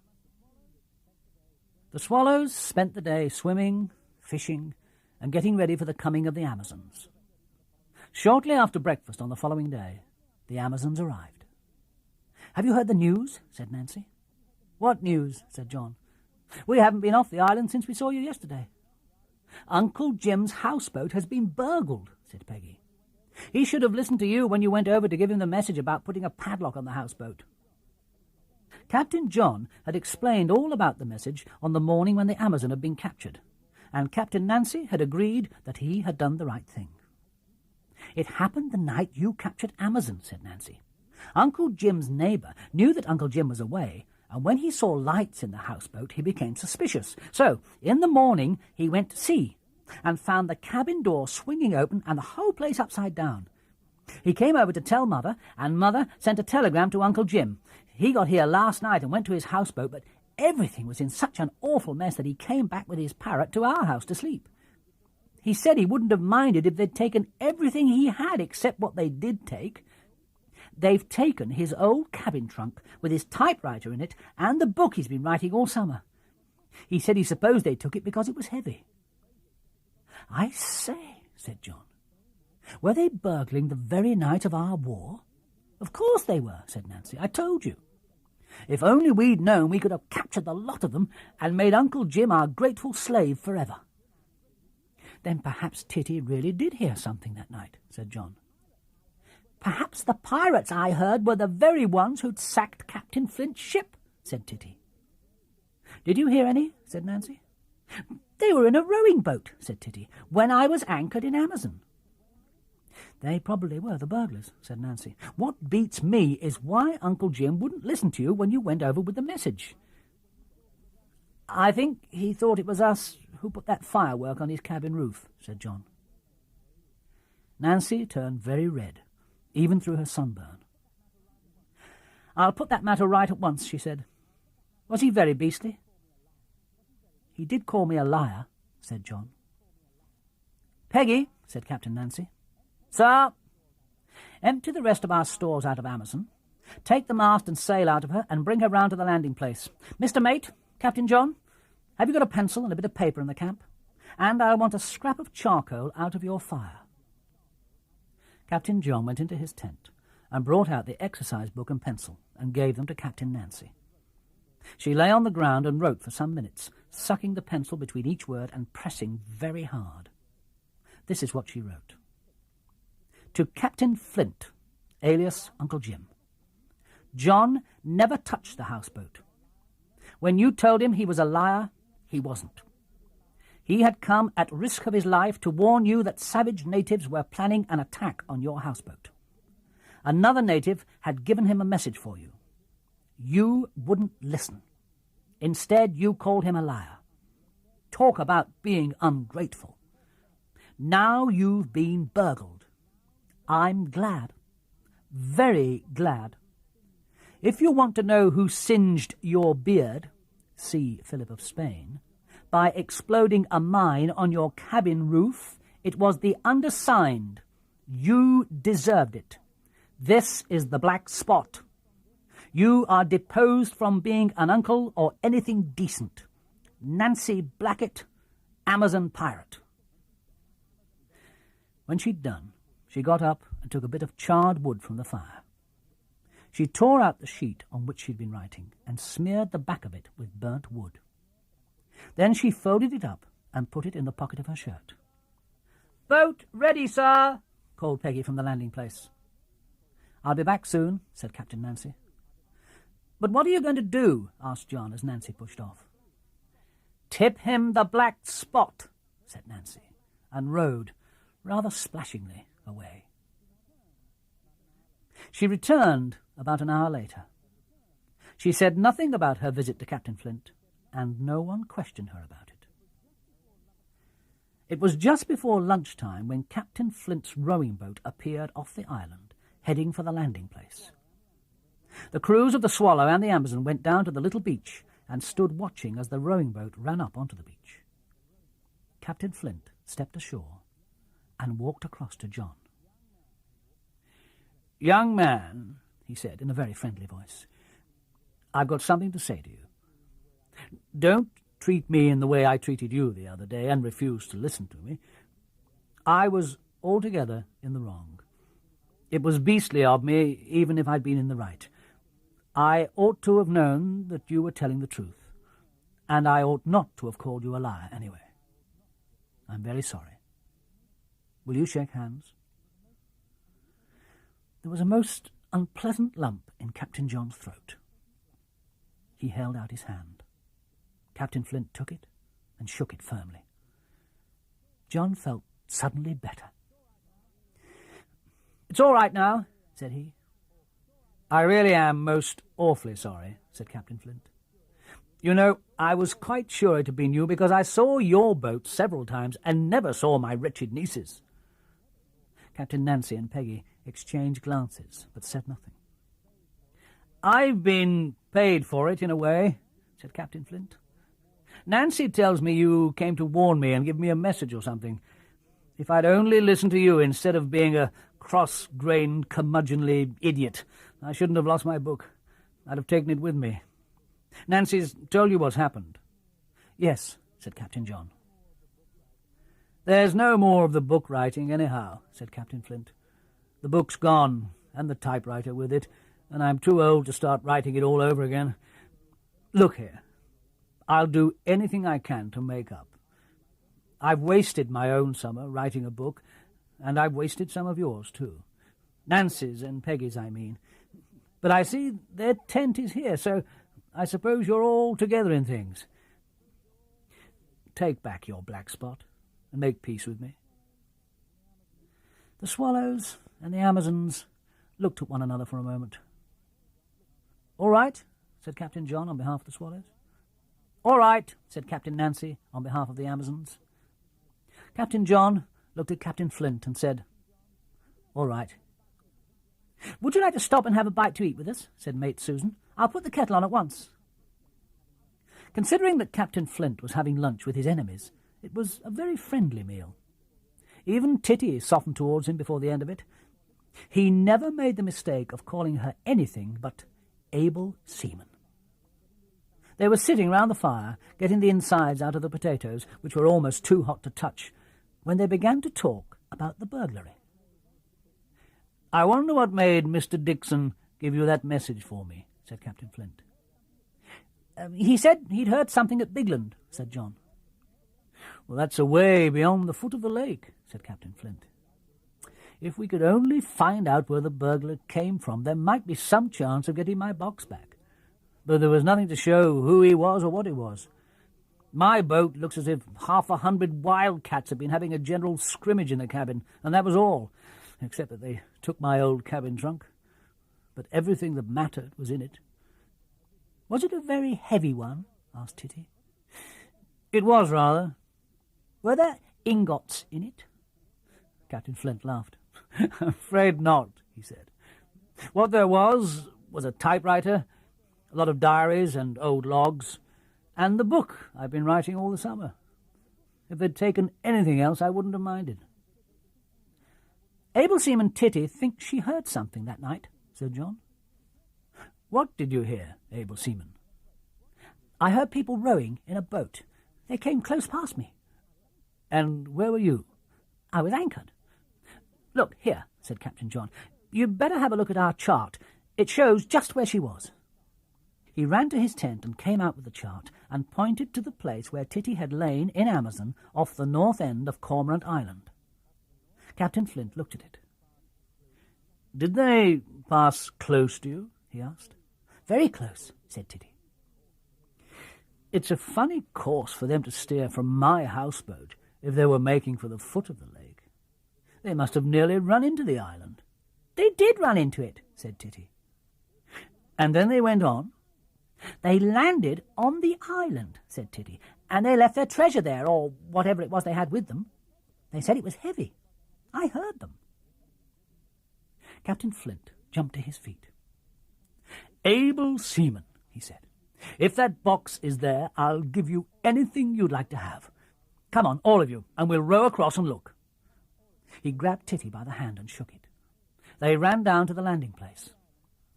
The Swallows spent the day swimming, fishing, and getting ready for the coming of the Amazons. Shortly after breakfast on the following day, the Amazons arrived. "Have you heard the news?" said Nancy. "What news?" said John. "We haven't been off the island since we saw you yesterday." "Uncle Jim's houseboat has been burgled," said Peggy. "He should have listened to you when you went over to give him the message about putting a padlock on the houseboat." Captain John had explained all about the message on the morning when the Amazon had been captured, and Captain Nancy had agreed that he had done the right thing. "It happened the night you captured Amazon," said Nancy. Uncle Jim's neighbour knew that Uncle Jim was away, and when he saw lights in the houseboat he became suspicious. So, in the morning, he went to see, and found the cabin door swinging open and the whole place upside down. He came over to tell Mother, and Mother sent a telegram to Uncle Jim. He got here last night and went to his houseboat, but everything was in such an awful mess that he came back with his parrot to our house to sleep. He said he wouldn't have minded if they'd taken everything he had except what they did take. They've taken his old cabin trunk with his typewriter in it and the book he's been writing all summer. He said he supposed they took it because it was heavy. "I say," said John, "were they burgling the very night of our war?" "Of course they were," said Nancy. "I told you. If only we'd known, we could have captured the lot of them and made Uncle Jim our grateful slave forever." "Then perhaps Titty really did hear something that night," said John. "Perhaps the pirates I heard were the very ones who'd sacked Captain Flint's ship," said Titty. "Did you hear any?" said Nancy. "They were in a rowing boat," said Titty, "when I was anchored in Amazon." "They probably were the burglars," said Nancy. "What beats me is why Uncle Jim wouldn't listen to you when you went over with the message." "I think he thought it was us who put that firework on his cabin roof," said John. Nancy turned very red, even through her sunburn. "I'll put that matter right at once," she said. "Was he very beastly?" "He did call me a liar," said John. "Peggy," said Captain Nancy. "Sir?" "Empty the rest of our stores out of Amazon. Take the mast and sail out of her and bring her round to the landing place. Mr. Mate, Captain John, have you got a pencil and a bit of paper in the camp? And I want a scrap of charcoal out of your fire." Captain John went into his tent and brought out the exercise book and pencil and gave them to Captain Nancy. She lay on the ground and wrote for some minutes, sucking the pencil between each word and pressing very hard. This is what she wrote. "To Captain Flint, alias Uncle Jim. John never touched the houseboat. When you told him he was a liar, he wasn't. He had come at risk of his life to warn you that savage natives were planning an attack on your houseboat. Another native had given him a message for you. You wouldn't listen. Instead, you called him a liar. Talk about being ungrateful. Now you've been burgled. I'm glad. Very glad. If you want to know who singed your beard, see Philip of Spain, by exploding a mine on your cabin roof, it was the undersigned. You deserved it. This is the black spot. You are deposed from being an uncle or anything decent. Nancy Blackett, Amazon pirate." When she'd done, she got up and took a bit of charred wood from the fire. She tore out the sheet on which she'd been writing and smeared the back of it with burnt wood. Then she folded it up and put it in the pocket of her shirt. "Boat ready, sir," called Peggy from the landing place. "I'll be back soon," said Captain Nancy. "But what are you going to do?" asked John as Nancy pushed off. "Tip him the black spot," said Nancy, and rowed, rather splashingly, away. She returned about an hour later. She said nothing about her visit to Captain Flint, and no one questioned her about it. It was just before lunchtime when Captain Flint's rowing boat appeared off the island, heading for the landing place. The crews of the Swallow and the Amazon went down to the little beach and stood watching as the rowing boat ran up onto the beach. Captain Flint stepped ashore and walked across to John. "Young man," he said in a very friendly voice, "I've got something to say to you. Don't treat me in the way I treated you the other day and refuse to listen to me. I was altogether in the wrong. It was beastly of me, even if I'd been in the right. I ought to have known that you were telling the truth, and I ought not to have called you a liar anyway. I'm very sorry. Will you shake hands?" There was a most unpleasant lump in Captain John's throat. He held out his hand. Captain Flint took it and shook it firmly. John felt suddenly better. "It's all right now," said he. "I really am most awfully sorry," said Captain Flint. "You know, I was quite sure it had been you because I saw your boat several times and never saw my wretched niece's." Captain Nancy and Peggy exchanged glances, but said nothing. "I've been paid for it, in a way," said Captain Flint. "Nancy tells me you came to warn me and give me a message or something. If I'd only listened to you instead of being a cross-grained, curmudgeonly idiot, I shouldn't have lost my book. I'd have taken it with me. Nancy's told you what's happened?" "Yes," said Captain John. "There's no more of the book writing, anyhow," said Captain Flint. "The book's gone, and the typewriter with it, and I'm too old to start writing it all over again. Look here, I'll do anything I can to make up. I've wasted my own summer writing a book, and I've wasted some of yours too. Nancy's and Peggy's, I mean. But I see their tent is here, so I suppose you're all together in things. Take back your black spot and make peace with me." The swallows and the Amazons looked at one another for a moment. "All right," said Captain John on behalf of the swallows. "All right," said Captain Nancy on behalf of the Amazons. Captain John looked at Captain Flint and said, "All right." "Would you like to stop and have a bite to eat with us?" said Mate Susan. "I'll put the kettle on at once." Considering that Captain Flint was having lunch with his enemies, it was a very friendly meal. Even Titty softened towards him before the end of it. He never made the mistake of calling her anything but able seaman. They were sitting round the fire, getting the insides out of the potatoes, which were almost too hot to touch, when they began to talk about the burglary. "I wonder what made Mr. Dixon give you that message for me," said Captain Flint. He said he'd heard something at Bigland," said John. "Well, that's away beyond the foot of the lake," said Captain Flint. "If we could only find out where the burglar came from, there might be some chance of getting my box back. But there was nothing to show who he was or what it was. My boat looks as if 100 wildcats had been having a general scrimmage in the cabin, and that was all, except that they took my old cabin trunk. But everything that mattered was in it." "Was it a very heavy one?" asked Titty. "It was, rather." "Were there ingots in it?" Captain Flint laughed. "I'm afraid not," he said. "What there was a typewriter, a lot of diaries and old logs, and the book I've been writing all the summer. If they'd taken anything else, I wouldn't have minded." "Able Seaman Titty thinks she heard something that night," said John. "What did you hear, Able Seaman?" "I heard people rowing in a boat. They came close past me." "And where were you?" "I was anchored." "Look, here," said Captain John. "You'd better have a look at our chart. It shows just where she was." He ran to his tent and came out with the chart and pointed to the place where Titty had lain in Amazon off the north end of Cormorant Island. Captain Flint looked at it. "Did they pass close to you?" he asked. "Very close," said Titty. "It's a funny course for them to steer from my houseboat if they were making for the foot of the lake. They must have nearly run into the island." "They did run into it," said Titty. "And then they went on?" "They landed on the island," said Titty, "and they left their treasure there, or whatever it was they had with them. They said it was heavy. I heard them." Captain Flint jumped to his feet. "Able Seaman," he said, "if that box is there, I'll give you anything you'd like to have. Come on, all of you, and we'll row across and look." He grabbed Titty by the hand and shook it. They ran down to the landing place.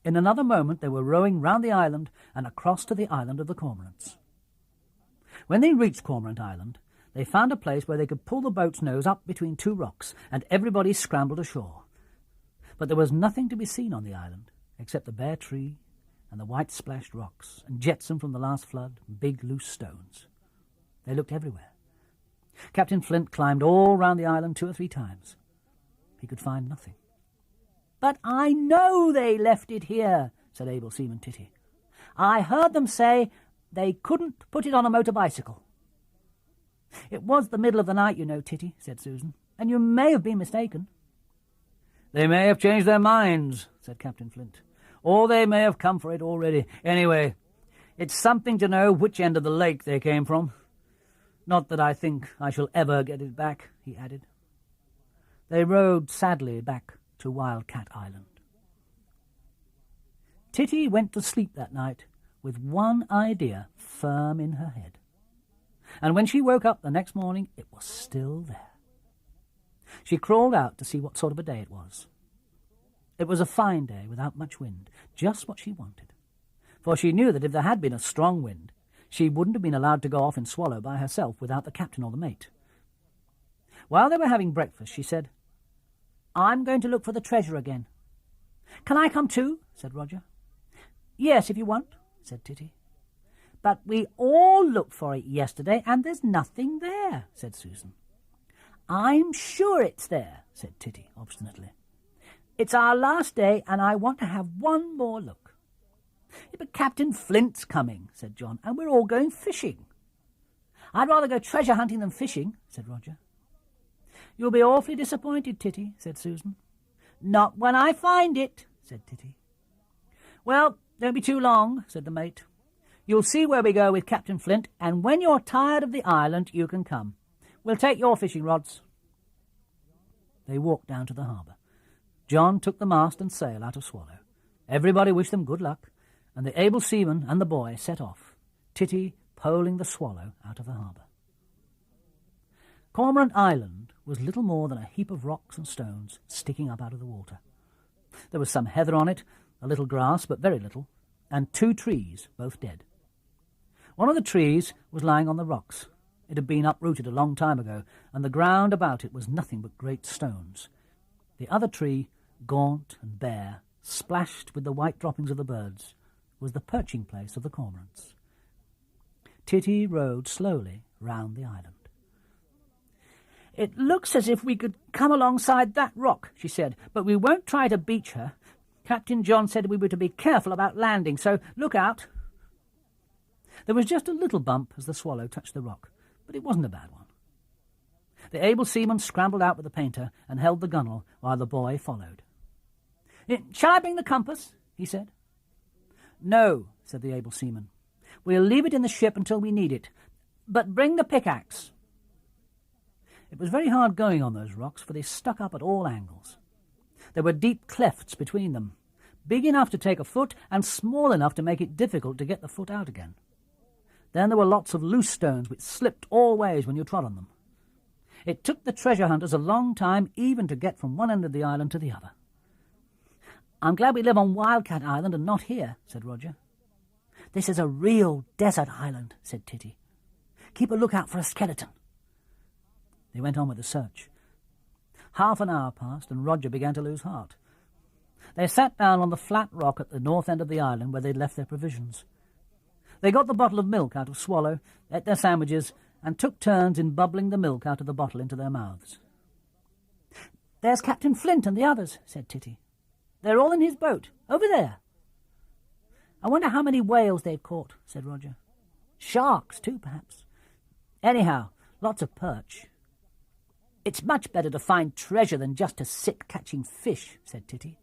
In another moment they were rowing round the island and across to the island of the Cormorants. When they reached Cormorant Island, they found a place where they could pull the boat's nose up between two rocks, and everybody scrambled ashore. But there was nothing to be seen on the island, except the bare tree and the white-splashed rocks, and jetsam from the last flood, and big loose stones. They looked everywhere. Captain Flint climbed all round the island 2 or 3 times. He could find nothing. "But I know they left it here," said Able Seaman Titty. "I heard them say they couldn't put it on a motor bicycle." "It was the middle of the night, you know, Titty," said Susan, "and you may have been mistaken." "They may have changed their minds," said Captain Flint. or they may have come for it already. Anyway, it's something to know which end of the lake they came from. Not that I think I shall ever get it back," he added. They rowed sadly back to Wildcat Island. Titty went to sleep that night with one idea firm in her head. And when she woke up the next morning, it was still there. She crawled out to see what sort of a day it was. It was a fine day without much wind, just what she wanted. For she knew that if there had been a strong wind, she wouldn't have been allowed to go off in Swallow by herself without the captain or the mate. While they were having breakfast, she said, "I'm going to look for the treasure again." "Can I come too?" said Roger. "Yes, if you want," said Titty. "But we all looked for it yesterday, and there's nothing there," said Susan. "I'm sure it's there," said Titty obstinately. "It's our last day, and I want to have one more look." "Yeah, but Captain Flint's coming," said John, "and we're all going fishing." "I'd rather go treasure hunting than fishing," said Roger. "You'll be awfully disappointed, Titty," said Susan. "Not when I find it," said Titty. "Well, don't be too long," said the mate. "You'll see where we go with Captain Flint, and when you're tired of the island, you can come. We'll take your fishing rods." They walked down to the harbour. John took the mast and sail out of Swallow. Everybody wished them good luck, and the able seaman and the boy set off, Titty poling the Swallow out of the harbour. Cormorant Island was little more than a heap of rocks and stones sticking up out of the water. There was some heather on it, a little grass, but very little, and 2 trees, both dead. One of the trees was lying on the rocks. It had been uprooted a long time ago, and the ground about it was nothing but great stones. The other tree, gaunt and bare, splashed with the white droppings of the birds, was the perching place of the cormorants. Titty rowed slowly round the island. "It looks as if we could come alongside that rock," she said, "but we won't try to beach her. Captain John said we were to be careful about landing, so look out." There was just a little bump as the Swallow touched the rock, but it wasn't a bad one. The able seaman scrambled out with the painter and held the gunwale while the boy followed. "Shall I bring the compass?" he said. "No," said the able seaman. "We'll leave it in the ship until we need it. But bring the pickaxe." It was very hard going on those rocks, for they stuck up at all angles. There were deep clefts between them, big enough to take a foot and small enough to make it difficult to get the foot out again. Then there were lots of loose stones which slipped all ways when you trod on them. It took the treasure hunters a long time even to get from one end of the island to the other. "I'm glad we live on Wildcat Island and not here," said Roger. "This is a real desert island," said Titty. "Keep a lookout for a skeleton." They went on with the search. Half an hour passed, and Roger began to lose heart. They sat down on the flat rock at the north end of the island where they'd left their provisions. They got the bottle of milk out of Swallow, ate their sandwiches, and took turns in bubbling the milk out of the bottle into their mouths. "There's Captain Flint and the others," said Titty. "They're all in his boat, over there." "I wonder how many whales they've caught," said Roger. "Sharks, too, perhaps. Anyhow, lots of perch." "It's much better to find treasure than just to sit catching fish," said Titty.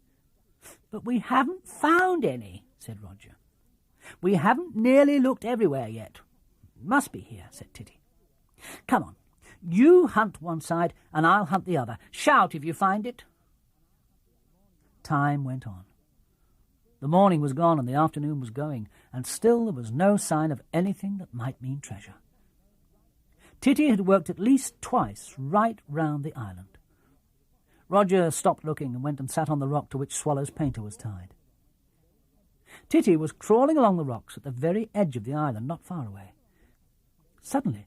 "But we haven't found any," said Roger. "We haven't nearly looked everywhere yet." "Must be here," said Titty. "Come on, you hunt one side and I'll hunt the other. Shout if you find it." Time went on. The morning was gone and the afternoon was going, and still there was no sign of anything that might mean treasure. Titty had worked at least twice right round the island. Roger stopped looking and went and sat on the rock to which Swallow's painter was tied. Titty was crawling along the rocks at the very edge of the island, not far away. Suddenly,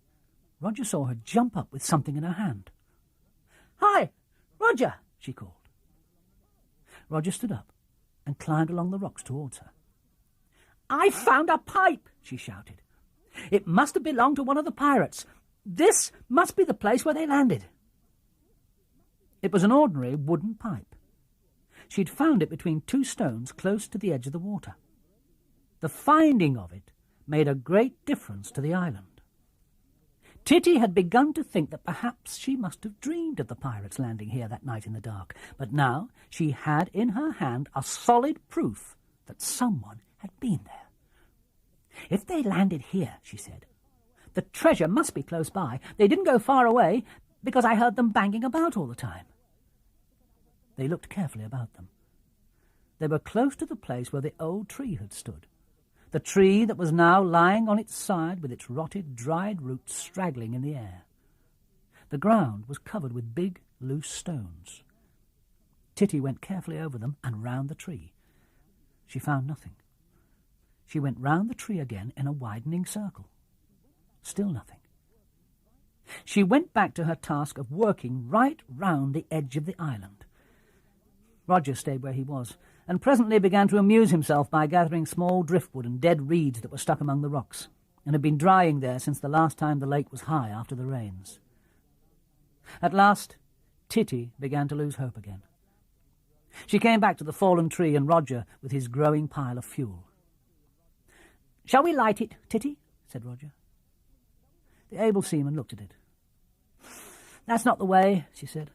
Roger saw her jump up with something in her hand. "Hi, Roger!" she called. Roger stood up and climbed along the rocks towards her. "I found a pipe!" she shouted. "It must have belonged to one of the pirates. This must be the place where they landed." It was an ordinary wooden pipe. She'd found it between 2 stones close to the edge of the water. The finding of it made a great difference to the island. Titty had begun to think that perhaps she must have dreamed of the pirates landing here that night in the dark, but now she had in her hand a solid proof that someone had been there. "If they landed here," she said, "the treasure must be close by. They didn't go far away, because I heard them banging about all the time." They looked carefully about them. They were close to the place where the old tree had stood, the tree that was now lying on its side with its rotted, dried roots straggling in the air. The ground was covered with big, loose stones. Titty went carefully over them and round the tree. She found nothing. She went round the tree again in a widening circle. Still nothing. She went back to her task of working right round the edge of the island. Roger stayed where he was, and presently began to amuse himself by gathering small driftwood and dead reeds that were stuck among the rocks, and had been drying there since the last time the lake was high after the rains. At last, Titty began to lose hope again. She came back to the fallen tree and Roger with his growing pile of fuel. "Shall we light it, Titty?" said Roger. The able seaman looked at it. "That's not the way," she said.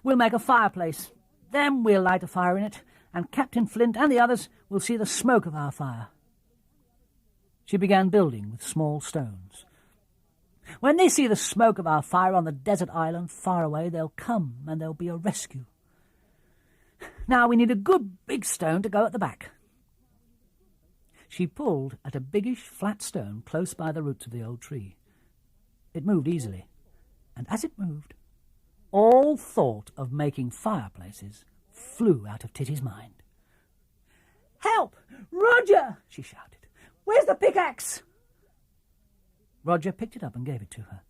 "We'll make a fireplace. Then we'll light a fire in it, and Captain Flint and the others will see the smoke of our fire." She began building with small stones. "When they see the smoke of our fire on the desert island far away, they'll come and there'll be a rescue. Now we need a good big stone to go at the back." She pulled at a biggish flat stone close by the roots of the old tree. It moved easily, and as it moved, all thought of making fireplaces flew out of Titty's mind. "Help! Roger!" she shouted. "Where's the pickaxe?" Roger picked it up and gave it to her.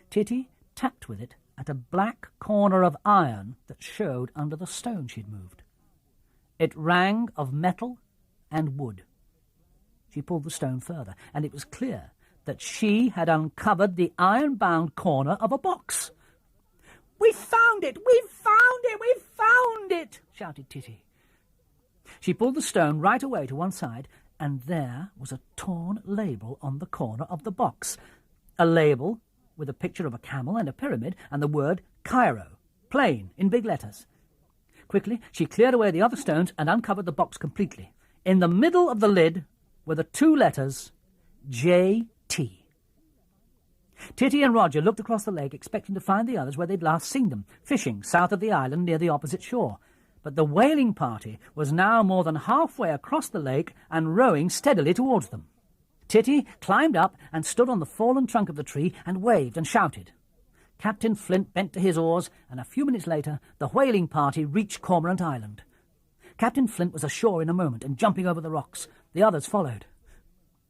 Titty tapped with it at a black corner of iron that showed under the stone she'd moved. It rang of metal and wood. She pulled the stone further, and it was clear that she had uncovered the iron-bound corner of a box. "We found it! We found it! We found it!" shouted Titty. She pulled the stone right away to one side, and there was a torn label on the corner of the box. A label with a picture of a camel and a pyramid and the word Cairo, plain, in big letters. Quickly, she cleared away the other stones and uncovered the box completely. In the middle of the lid were the two letters J.T. Titty and Roger looked across the lake, expecting to find the others where they'd last seen them, fishing south of the island near the opposite shore. But the whaling party was now more than halfway across the lake and rowing steadily towards them. Titty climbed up and stood on the fallen trunk of the tree and waved and shouted. Captain Flint bent to his oars, and a few minutes later the whaling party reached Cormorant Island. Captain Flint was ashore in a moment and jumping over the rocks. The others followed.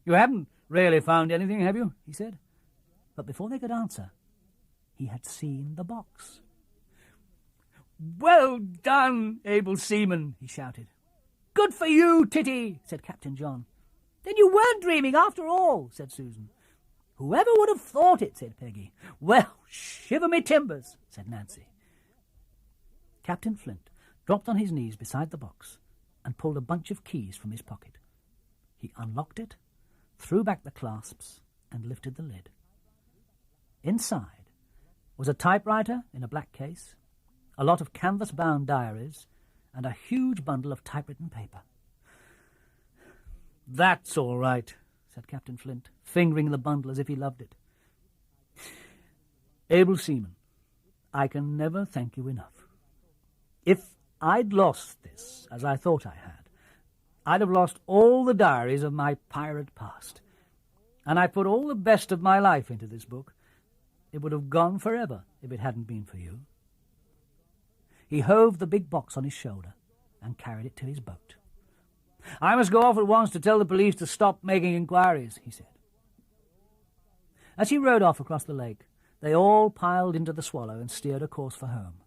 "You haven't really found anything, have you?" he said. But before they could answer, he had seen the box. "Well done, able seaman," he shouted. "Good for you, Titty," said Captain John. "Then you weren't dreaming after all," said Susan. "Whoever would have thought it," said Peggy. "Well, shiver me timbers," said Nancy. Captain Flint dropped on his knees beside the box and pulled a bunch of keys from his pocket. He unlocked it, threw back the clasps, and lifted the lid. Inside was a typewriter in a black case, a lot of canvas-bound diaries, and a huge bundle of typewritten paper. "That's all right," said Captain Flint, fingering the bundle as if he loved it. "Able seaman, I can never thank you enough. If I'd lost this, as I thought I had, I'd have lost all the diaries of my pirate past. And I put all the best of my life into this book. It would have gone forever if it hadn't been for you." He hove the big box on his shoulder and carried it to his boat. "I must go off at once to tell the police to stop making inquiries," he said. As he rowed off across the lake, they all piled into the Swallow and steered a course for home.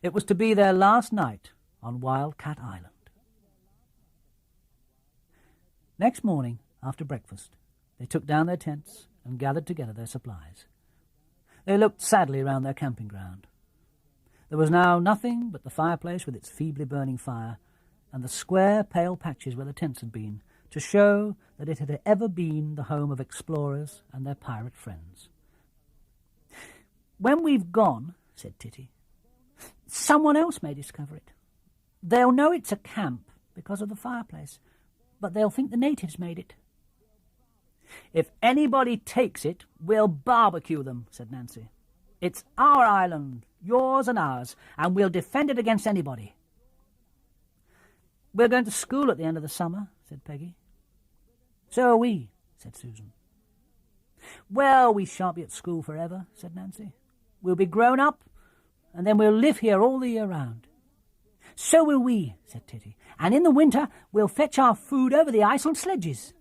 It was to be their last night on Wild Cat Island. Next morning, after breakfast, they took down their tents and gathered together their supplies. They looked sadly round their camping ground. There was now nothing but the fireplace with its feebly burning fire, and the square, pale patches where the tents had been, to show that it had ever been the home of explorers and their pirate friends. "When we've gone," said Titty, "someone else may discover it. They'll know it's a camp because of the fireplace, but they'll think the natives made it." "If anybody takes it, we'll barbecue them," said Nancy. "It's our island, yours and ours, and we'll defend it against anybody." "We're going to school at the end of the summer," said Peggy. "So are we," said Susan. "Well, we shan't be at school forever," said Nancy. "We'll be grown up, and then we'll live here all the year round." "So will we," said Titty, "and in the winter we'll fetch our food over the ice on sledges."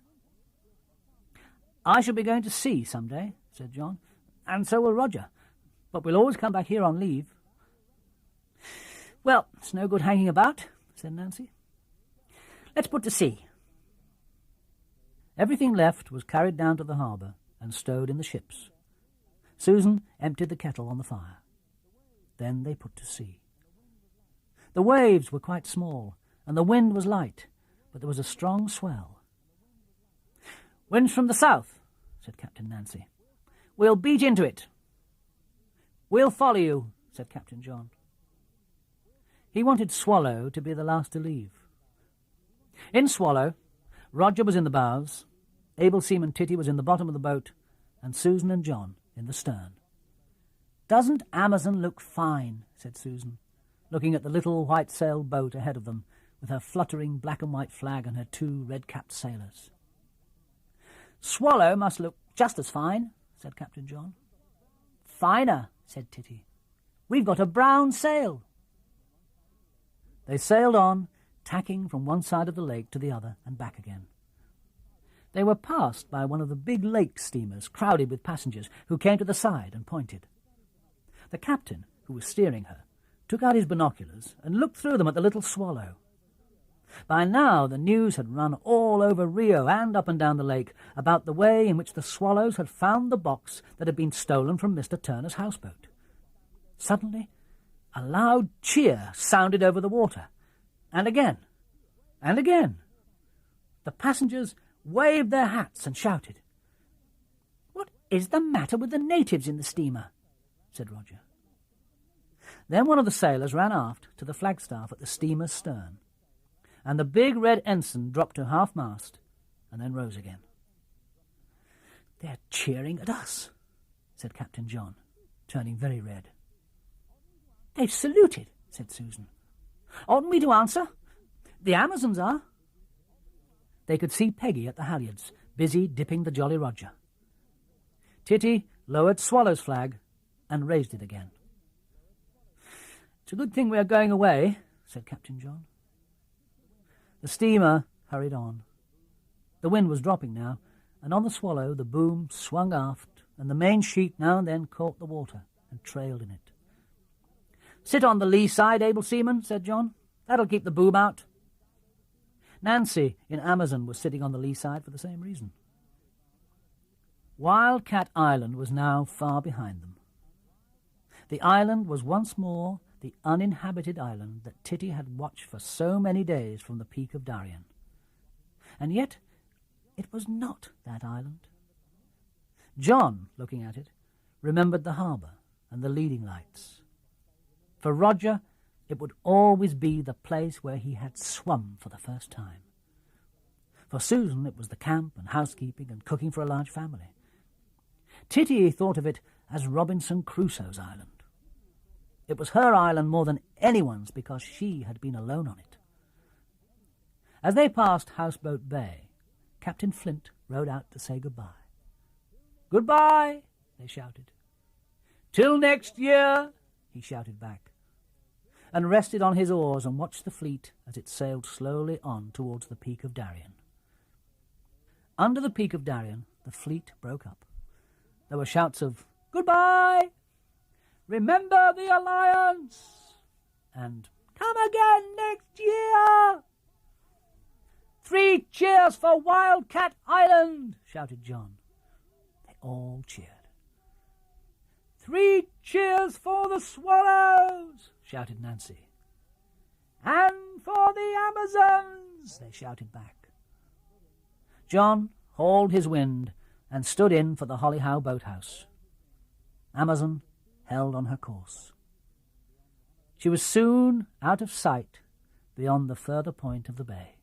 "I shall be going to sea some day," said John, "and so will Roger, but we'll always come back here on leave." "Well, it's no good hanging about," said Nancy. "Let's put to sea." Everything left was carried down to the harbour and stowed in the ships. Susan emptied the kettle on the fire. Then they put to sea. The waves were quite small, and the wind was light, but there was a strong swell. "Wind's from the south," said Captain Nancy. "We'll beat into it." "We'll follow you," said Captain John. He wanted Swallow to be the last to leave. In Swallow, Roger was in the bows, Able Seaman Titty was in the bottom of the boat, and Susan and John in the stern. "Doesn't Amazon look fine?" said Susan, looking at the little white-sailed boat ahead of them, with her fluttering black and white flag and her 2 red-capped sailors. "Swallow must look just as fine," said Captain John. "Finer," said Titty. "We've got a brown sail." They sailed on, tacking from one side of the lake to the other and back again. They were passed by one of the big lake steamers crowded with passengers, who came to the side and pointed. The captain, who was steering her, took out his binoculars and looked through them at the little Swallow. By now the news had run all over Rio and up and down the lake about the way in which the Swallows had found the box that had been stolen from Mr. Turner's houseboat. Suddenly a loud cheer sounded over the water, and again, and again. The passengers waved their hats and shouted. "What is the matter with the natives in the steamer?" said Roger. Then one of the sailors ran aft to the flagstaff at the steamer's stern, and the big red ensign dropped to half-mast and then rose again. "They're cheering at us," said Captain John, turning very red. "They've saluted," said Susan. "Oughtn't we to answer? The Amazons are." They could see Peggy at the halyards, busy dipping the Jolly Roger. Titty lowered Swallow's flag and raised it again. "It's a good thing we are going away," said Captain John. The steamer hurried on. The wind was dropping now, and on the Swallow the boom swung aft, and the main sheet now and then caught the water and trailed in it. "Sit on the lee side, Able Seaman," said John. "That'll keep the boom out." Nancy in Amazon was sitting on the lee side for the same reason. Wildcat Island was now far behind them. The island was once more the uninhabited island that Titty had watched for so many days from the peak of Darien. And yet it was not that island. John, looking at it, remembered the harbour and the leading lights. For Roger, it would always be the place where he had swum for the first time. For Susan, it was the camp and housekeeping and cooking for a large family. Titty thought of it as Robinson Crusoe's island. It was her island more than anyone's because she had been alone on it. As they passed Houseboat Bay, Captain Flint rowed out to say goodbye. "Goodbye," they shouted. "Till next year," he shouted back, and rested on his oars and watched the fleet as it sailed slowly on towards the peak of Darien. Under the peak of Darien, the fleet broke up. There were shouts of "Goodbye," "Remember the Alliance," and "Come again next year." "3 cheers for Wildcat Island," shouted John. They all cheered. "3 cheers for the Swallows," shouted Nancy. "And for the Amazons," they shouted back. John hauled his wind and stood in for the Hollyhow boathouse. Amazon held on her course. She was soon out of sight beyond the further point of the bay.